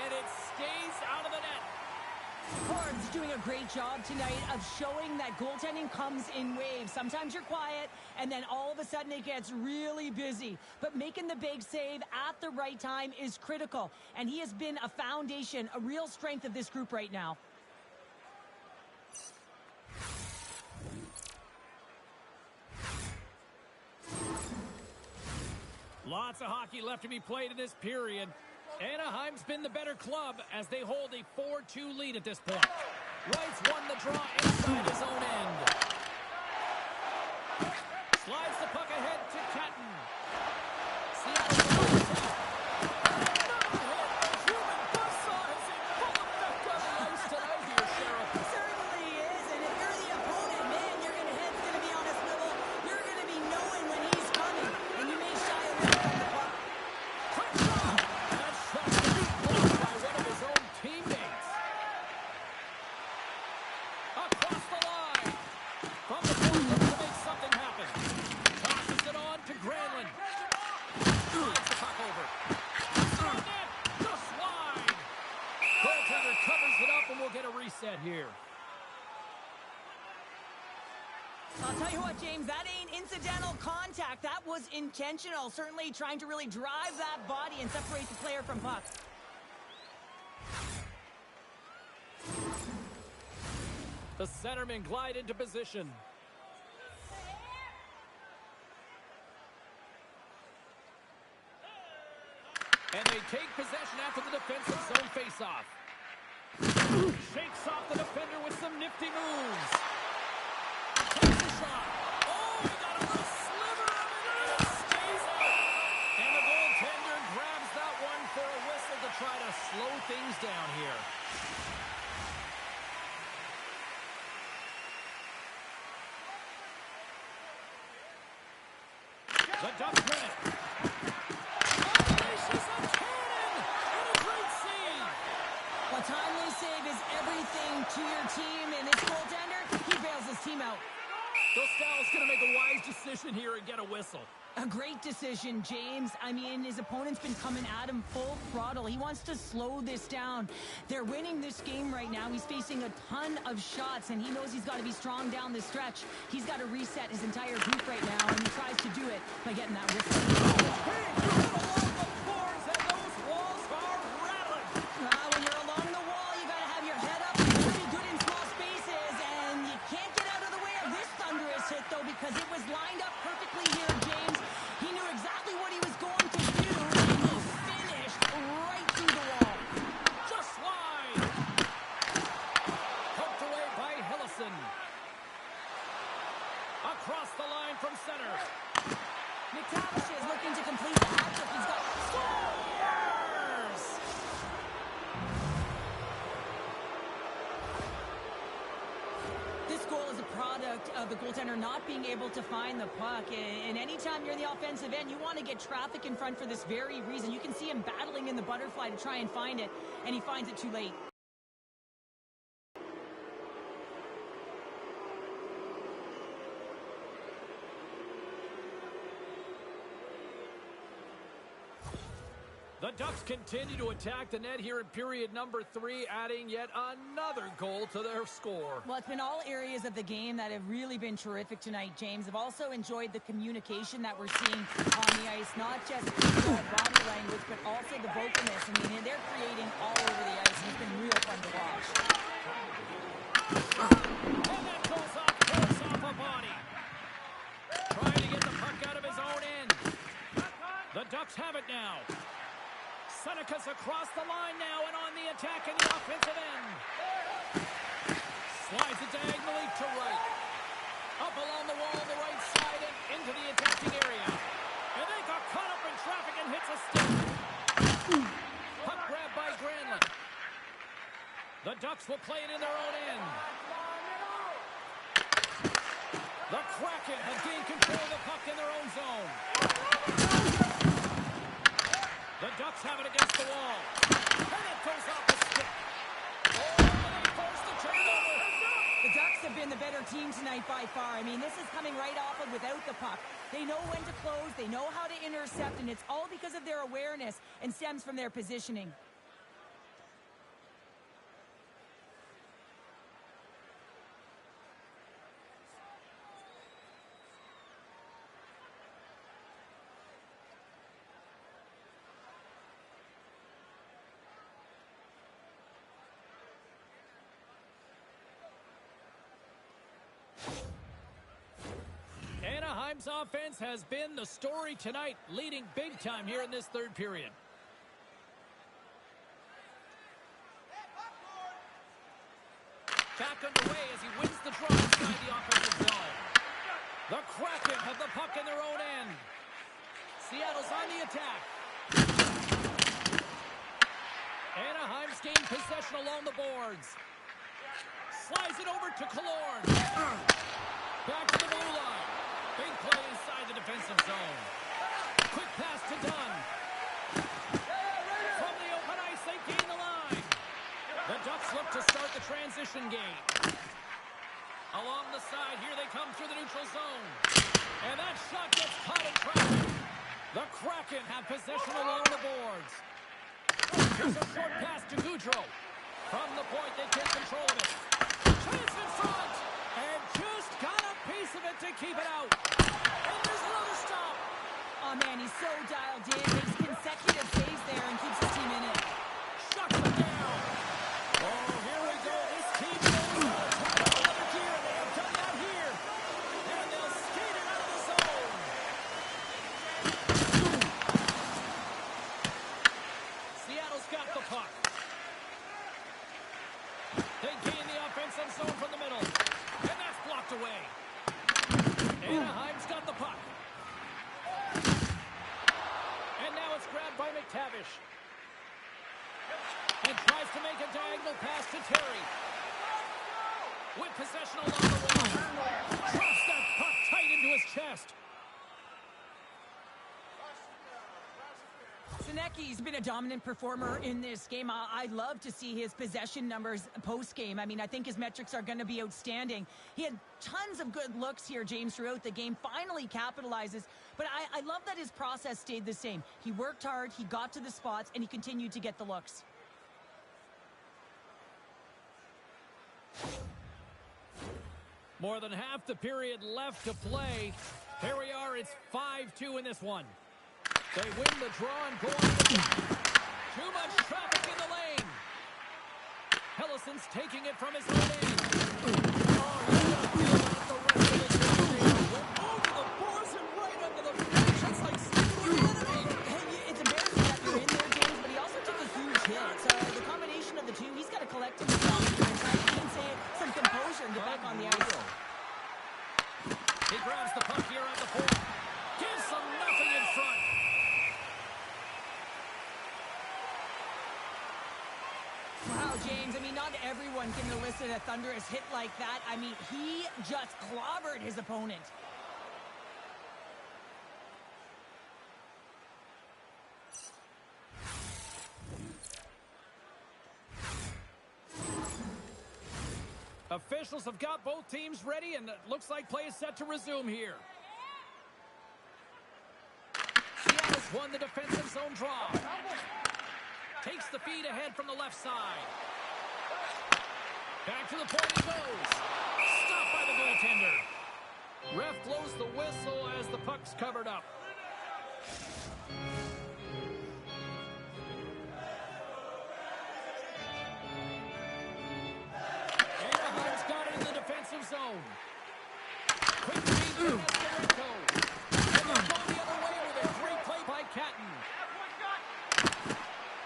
and it stays out of the net. Ford's doing a great job tonight of showing that goaltending comes in waves. Sometimes you're quiet, and then all of a sudden it gets really busy. But making the big save at the right time is critical. And he has been a foundation, a real strength of this group right now. Lots of hockey left to be played in this period. Anaheim's been the better club as they hold a 4-2 lead at this point. Wright's won the draw inside his own end. Slides the puck ahead to Catton. Seattle Kraken. Human buzzsaw is in full effect on the ice tonight here, Sheriff. Certainly is, and if you're the opponent, man, your head's going to be on a swivel. You're going to be knowing when he's coming, and you may shy away from the puck. Quick shot! That shot blocked by one of his own teammates. Across the line. From the point, looks to make something happen. Tosses it on to Granlund. Slides the puck over. On net, just wide. Goaltender covers it up, and we'll get a reset here. I'll tell you what, James, that ain't incidental contact. That was intentional. Certainly trying to really drive that body and separate the player from puck. The centermen glide into position. And they take possession after the defensive zone faceoff. Shakes off the defender with some nifty moves. Takes a shot. Oh, he got a little sliver of it, and it stays out. And the goaltender grabs that one for a whistle to try to slow things down here. The Ducks win it. Unleashes a cannon! And a great save! A timely save is everything to your team, and this goaltender, he bails his team out. Dostal's going to make a wise decision here and get a whistle. A great decision, James. I mean, his opponent's been coming at him full throttle. He wants to slow this down. They're winning this game right now. He's facing a ton of shots, and he knows he's got to be strong down the stretch. He's got to reset his entire group right now, and he tries to do it by getting that whistle. Hey, you're along the floors, and those walls are rattling. When you're along the wall, you got to have your head up. You got to be good in small spaces, and you can't get out of the way of this thunderous hit, though, because it was lined up perfectly here, James. He knew exactly what he was going to do, and he finished right through the wall. Just wide. Poked away by Hillison. Across the line from center. McTavish is looking to complete the hat-trick. He's got Scores! This goal is a product of the goaltender not being able to find the puck. And anytime you're in the offensive end, you want to get traffic in front for this very reason. You can see him battling in the butterfly to try and find it, and he finds it too late. The Ducks continue to attack the net here in period number 3, adding yet another goal to their score. Well, it's been all areas of the game that have really been terrific tonight, James. I've also enjoyed the communication that we're seeing on the ice, not just the body language, but also the vocalness. I mean, they're creating all over the ice, and it's been real fun to watch. And that goes off a body. Trying to get the puck out of his own end. The Ducks have it now. Seneca's across the line now and on the attack in the offensive end. Slides it diagonally to right. Up along the wall on the right side and into the attacking area. And they got caught up in traffic and hits a stick. Puck grab by Granlund. The Ducks will play it in their own end. The Kraken have gained control of the puck in their own zone. The Ducks have it against the wall. And it goes off the stick. Oh, and they force the turnover. The Ducks have been the better team tonight by far. I mean, this is coming right off of without the puck. They know when to close, they know how to intercept, and it's all because of their awareness and stems from their positioning. Anaheim's offense has been the story tonight, leading big time here in this third period. Back underway as he wins the draw inside the offensive zone. The Kraken have the puck in their own end. Seattle's on the attack. Anaheim's gained possession along the boards. Slides it over to Killorn. Back to the blue line. Big play inside the defensive zone. Quick pass to Dunn. From the open ice, they gain the line. The Ducks look to start the transition game. Along the side, here they come through the neutral zone. And that shot gets caught in traffic. The Kraken have possession along the boards. Here's a short pass to Gaudreau. From the point, they take control of it. Chance in front. And just got a piece of it to keep it out. And there's another stop. Oh, man, he's so dialed in. Makes consecutive saves there and keeps his team in it. Shuts it down. Oh, here we go. This team knows how to turn up another gear. They have done that here. And they'll skate it out of the zone. Seattle's got the puck. They gain the offensive zone from the middle. And that's blocked away. Anaheim's got the puck. And now it's grabbed by McTavish. And tries to make a diagonal pass to Terry. With possession along the wall. Drops that puck tight into his chest. Sinecki's been a dominant performer in this game. I'd love to see his possession numbers post-game. I mean, I think his metrics are going to be outstanding. He had tons of good looks here, James, throughout the game. Finally capitalizes. But I love that his process stayed the same. He worked hard, he got to the spots, and he continued to get the looks. More than half the period left to play. Here we are. It's 5-2 in this one. They win the draw and go on the attack. Too much traffic in the lane. Hellison's taking it from his own end. Oh, he's going to feel out the rest of the game. Went over the boards and right under the fence. It's like sleeping with an enemy. Hey, it's embarrassing that you're in there, James, but he also took a huge hit. So the combination of the two, he's got to collect himself and try to maintain some composure and get back on the ice. He grabs the puck here on the point. Gives them nothing in front. Wow, James, I mean, not everyone can elicit a thunderous hit like that. I mean, he just clobbered his opponent. Officials have got both teams ready, and it looks like play is set to resume here. Seattle's won the defensive zone draw. Takes the feed ahead from the left side. Back to the point he goes. Stopped by the goaltender. Ref blows the whistle as the puck's covered up. Anaheim's got it in the defensive zone. Quick feed to Nestorito. And they'll go the other way with a great play by Catton.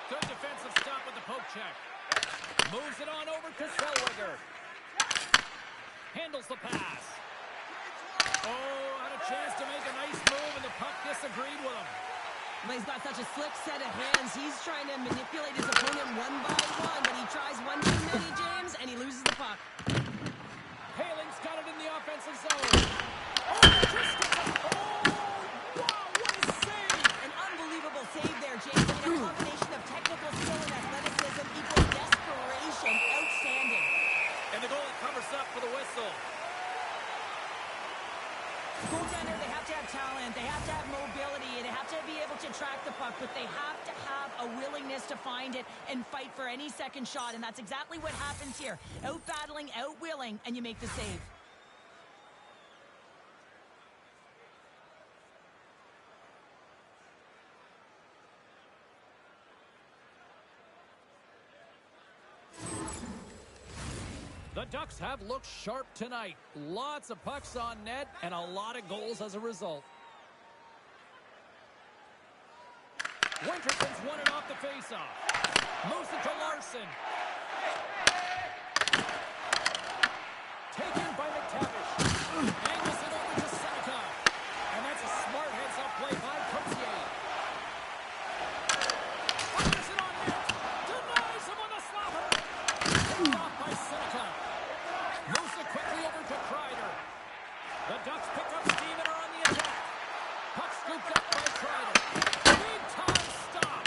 Good defensive stop with the poke check. Moves it on over to Zellweger. Handles the pass. Oh, had a chance to make a nice move, and the puck disagreed with him. Well, he's got such a slick set of hands. He's trying to manipulate his opponent one by one, but he tries one too many, James, and he loses the puck. Paling's got it in the offensive zone. Oh, just gets a... Oh, wow, what a save! An unbelievable save there, James. I mean, a combination of technical skill and athleticism equals desperation. Outstanding. And the goalie covers up for the whistle. Goaltender, they have to have talent, they have to have mobility, and they have to be able to track the puck, but they have to have a willingness to find it and fight for any second shot, and that's exactly what happens here. Out-battling, out-willing, and you make the save. The Ducks have looked sharp tonight. Lots of pucks on net and a lot of goals as a result. Winterson's won it off the faceoff. Moves it to Larson. Taken by McTavish. Angles it over to Seneca. And that's a smart heads-up play by Coutier. Fires it on net. Denies him on the slapper. Picked off by Seneca. Moves it quickly over to Kreider. The Ducks pick up steam and are on the attack. Puck scooped up by Kreider. Big time stop.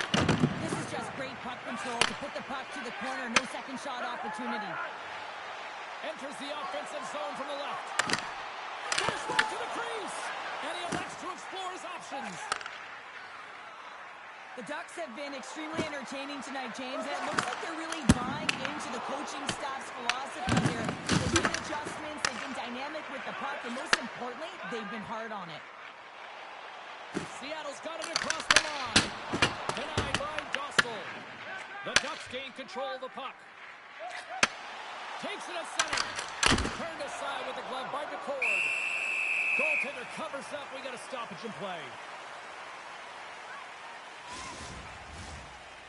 This is just great puck control to put the puck to the corner. No second shot opportunity. Enters the offensive zone from the left. Goes right to the crease. And he elects to explore his options. The Ducks have been extremely entertaining tonight, James, and it looks like they're really buying into the coaching staff's philosophy here. They've made adjustments, they've been dynamic with the puck, and most importantly, they've been hard on it. Seattle's got it across the line. Denied by Dostal. The Ducks gain control of the puck. Takes it to center. Turned aside with the glove by McCord. Goaltender covers up. We got a stoppage in play.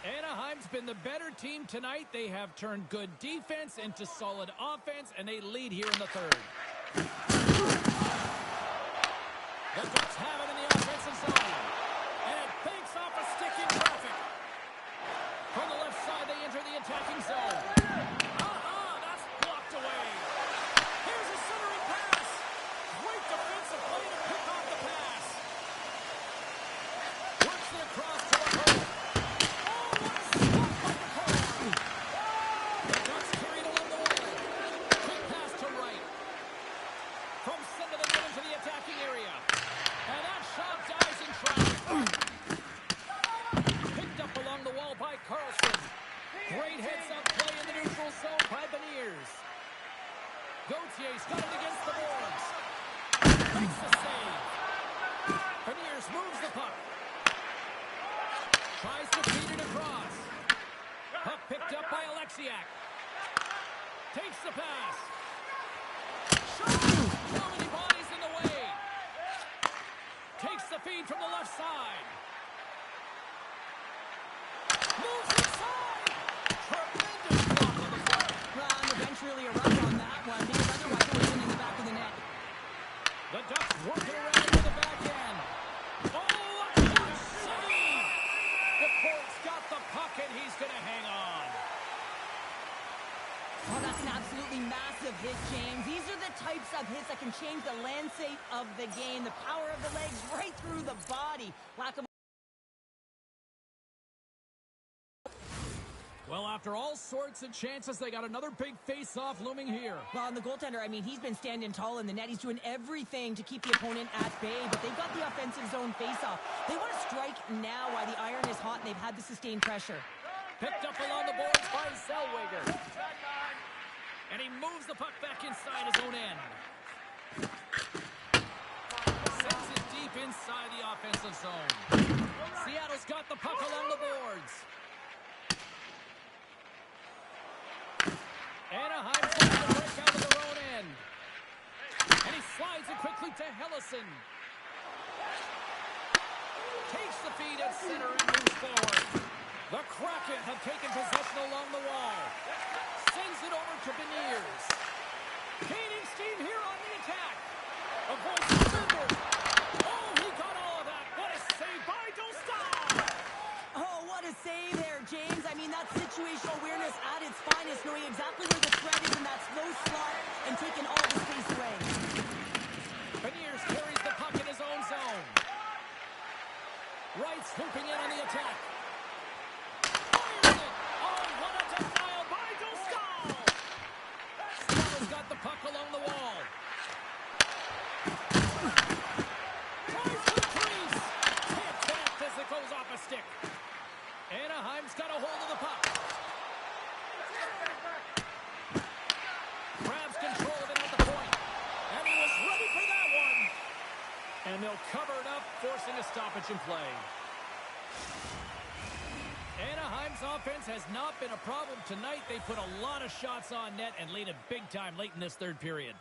Anaheim's been the better team tonight. They have turned good defense into solid offense, and they lead here in the third. The Ducks have it in the offensive zone. And it banks off a stick in traffic. From the left side, they enter the attacking zone. That's blocked away. Here's a centering pass. Great defensive play to pick off the pass. Works it across to the hole. Great heads-up play in the neutral zone by Beniers. Gautier's got it against the boards. Makes the save. Beniers moves the puck. Tries to feed it across. Puck picked up by Alexiak. Takes the pass. Shot! So many bodies in the way. Takes the feed from the left side. Moves inside. Tremendous block on the floor. Well, and the bench really erupted on that one because otherwise it would have been in the back of the net. The Ducks working around to the back end. Oh, what a save! McCord's got the puck and he's going to hang on. Oh, that's an absolutely massive hit, James. These are the types of hits that can change the landscape of the game. The power of the legs right through the body. Lack of. Well, after all sorts of chances, they got another big face-off looming here. Well, and the goaltender, I mean, he's been standing tall in the net. He's doing everything to keep the opponent at bay, but they've got the offensive zone face-off. They want to strike now while the iron is hot and they've had the sustained pressure. Picked up along the boards by Zellweger. And he moves the puck back inside his own end. Sends it deep inside the offensive zone. Seattle's got the puck along the boards. Anaheim's got the break out of their own end. And he slides it quickly to Hellison. Takes the feed at center and moves forward. The Kraken have taken possession along the wall. Sends it over to Beniers. Gaining steam here on the attack. Avoids the defender. Oh, he got all of that. What a save by Dostal. Oh, what a save there, James. I mean, that's situational awareness at its finest, knowing exactly where the threat is in that slow slot and taking all the space away. Beniers carries the puck in his own zone. Wright swooping in on the attack. Fires it. Oh, what a denial by Dostal. Seattle's got the puck along the wall. Tries to the crease. Can't connect as it goes off a stick. Anaheim's got a hold of the puck. Grabs control of it at the point. And he was ready for that one. And they'll cover it up, forcing a stoppage in play. Anaheim's Ducks offense has not been a problem tonight. They put a lot of shots on net and laid it big time late in this third period.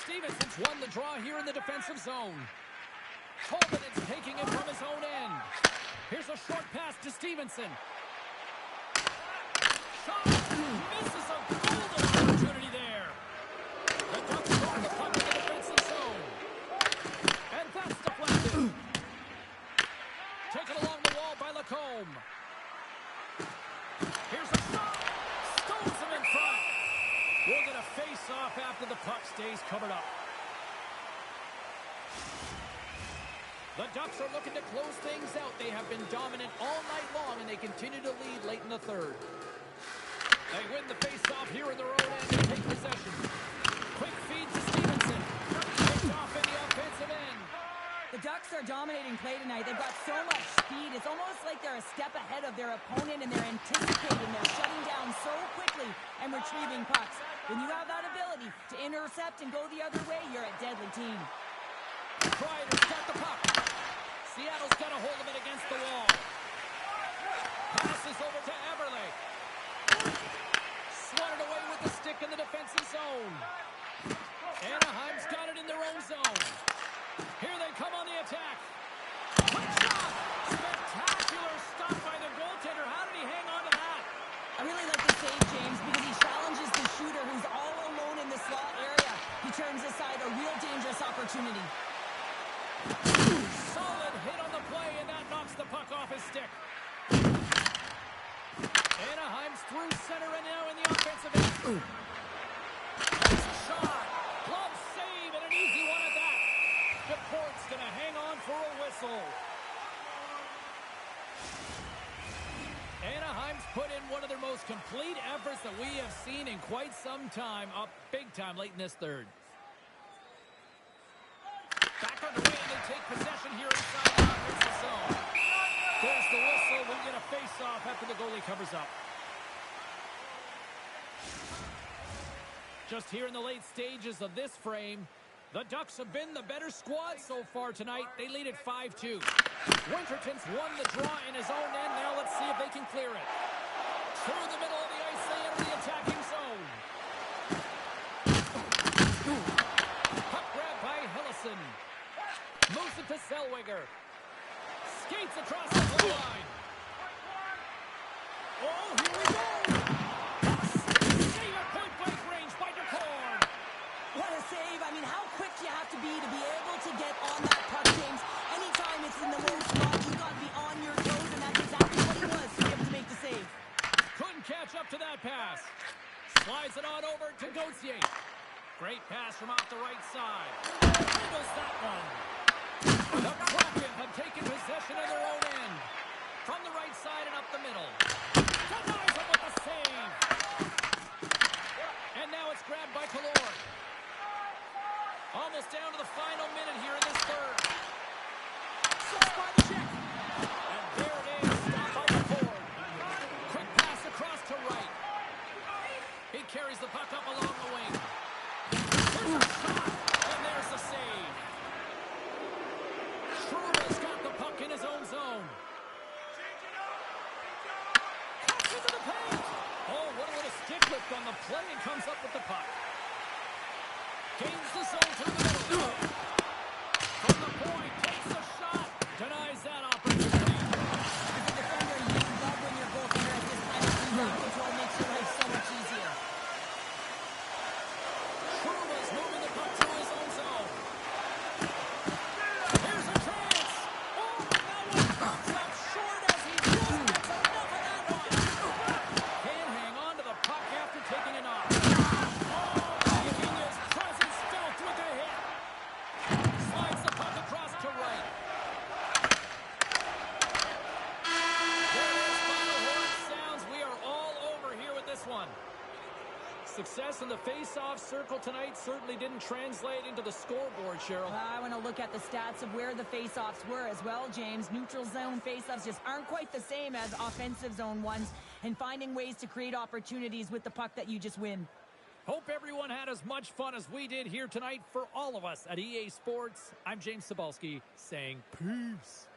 Stevenson's won the draw here in the defensive zone. Colvin is taking it from his own end. Here's a short pass to Stevenson. Shot misses a golden opportunity there. The Ducks throw the puck in the defensive zone. And that's deflected. Taken along the wall by Lacombe. Here's a shot. Stones him in front. We'll get a face-off after the puck stays covered up. The Ducks are looking to close things out. They have been dominant all night long, and they continue to lead late in the third. They win the face-off here in their own end and take possession. Quick feed to Stevenson. Picked off in the offensive end. The Ducks are dominating play tonight. They've got so much speed. It's almost like they're a step ahead of their opponent, and they're anticipating. They're shutting down so quickly and retrieving pucks. When you have that ability to intercept and go the other way, you're a deadly team. Kreider's got the puck. Seattle's got a hold of it against the wall. Passes over to Eberle. Swatted away with the stick in the defensive zone. Anaheim's got it in their own zone. Here they come on the attack. Quick shot! Spectacular stop by the goaltender. How did he hang on to that? I really like the save, James, because he challenges the shooter who's all alone in the slot area. He turns aside a real dangerous opportunity. Solid hit on the play, and that knocks the puck off his stick. Anaheim's through center and now in the offensive end. Shot. Glove save, and an easy one at that. DePort's going to hang on for a whistle. Anaheim's put in one of their most complete efforts that we have seen in quite some time, up big time late in this third. Back underway, and they take possession here inside the offensive zone. There's the whistle. We'll get a face-off after the goalie covers up. Just here in the late stages of this frame, the Ducks have been the better squad so far tonight. They lead at 5-2. Winterton's won the draw in his own end. Now let's see if they can clear it. Through the middle of the ice, they enter the attacking zone. Puck grab by Hillison. Moves it to Zellweger. Skates across the blue line. Oh, here we go! Save at point-blank range by DeCorn. What a save. I mean, how quick you have to be able to get on that puck, James. Anytime it's in the low spot, you got to be on your toes, and that's exactly what he was to be able to make the save. Couldn't catch up to that pass. Slides it on over to Gauthier. Great pass from off the right side. Handles that one. The Kraken have taken possession of their own end. From the right side and up the middle. Denies him with a save. And now it's grabbed by Killorn. Almost down to the final minute here in this third. Six by the check. And there it is. Stopped by Killorn. Quick pass across to right. He carries the puck up along the wing. Here's a shot. And there's the save. Schroeder's got the puck in his own zone. Cuts into the paint. Oh, what a little stick lift on the play and comes up with the puck. Gains the zone through the middle. From the point, takes a shot. Denies that opportunity. As a defender, you love when your goaltender has this kind of rebound control, makes your life so much easier. Schroeder's moving the puck to his own zone. Here's a chance. Oh, that one comes up short as he just gets enough of that one. Can't hang on to the puck after taking it off. Oh, making his presence felt with a hit. Slides the puck across to right. There it is, final horn sounds. We are all over here with this one. Success in the face-off circle tonight certainly didn't translate into the scoreboard, Cheryl. I want to look at the stats of where the face-offs were as well, James. Neutral zone face-offs just aren't quite the same as offensive zone ones, and finding ways to create opportunities with the puck that you just win. Hope everyone had as much fun as we did here tonight. For all of us at EA Sports, I'm James Cybulski saying peace.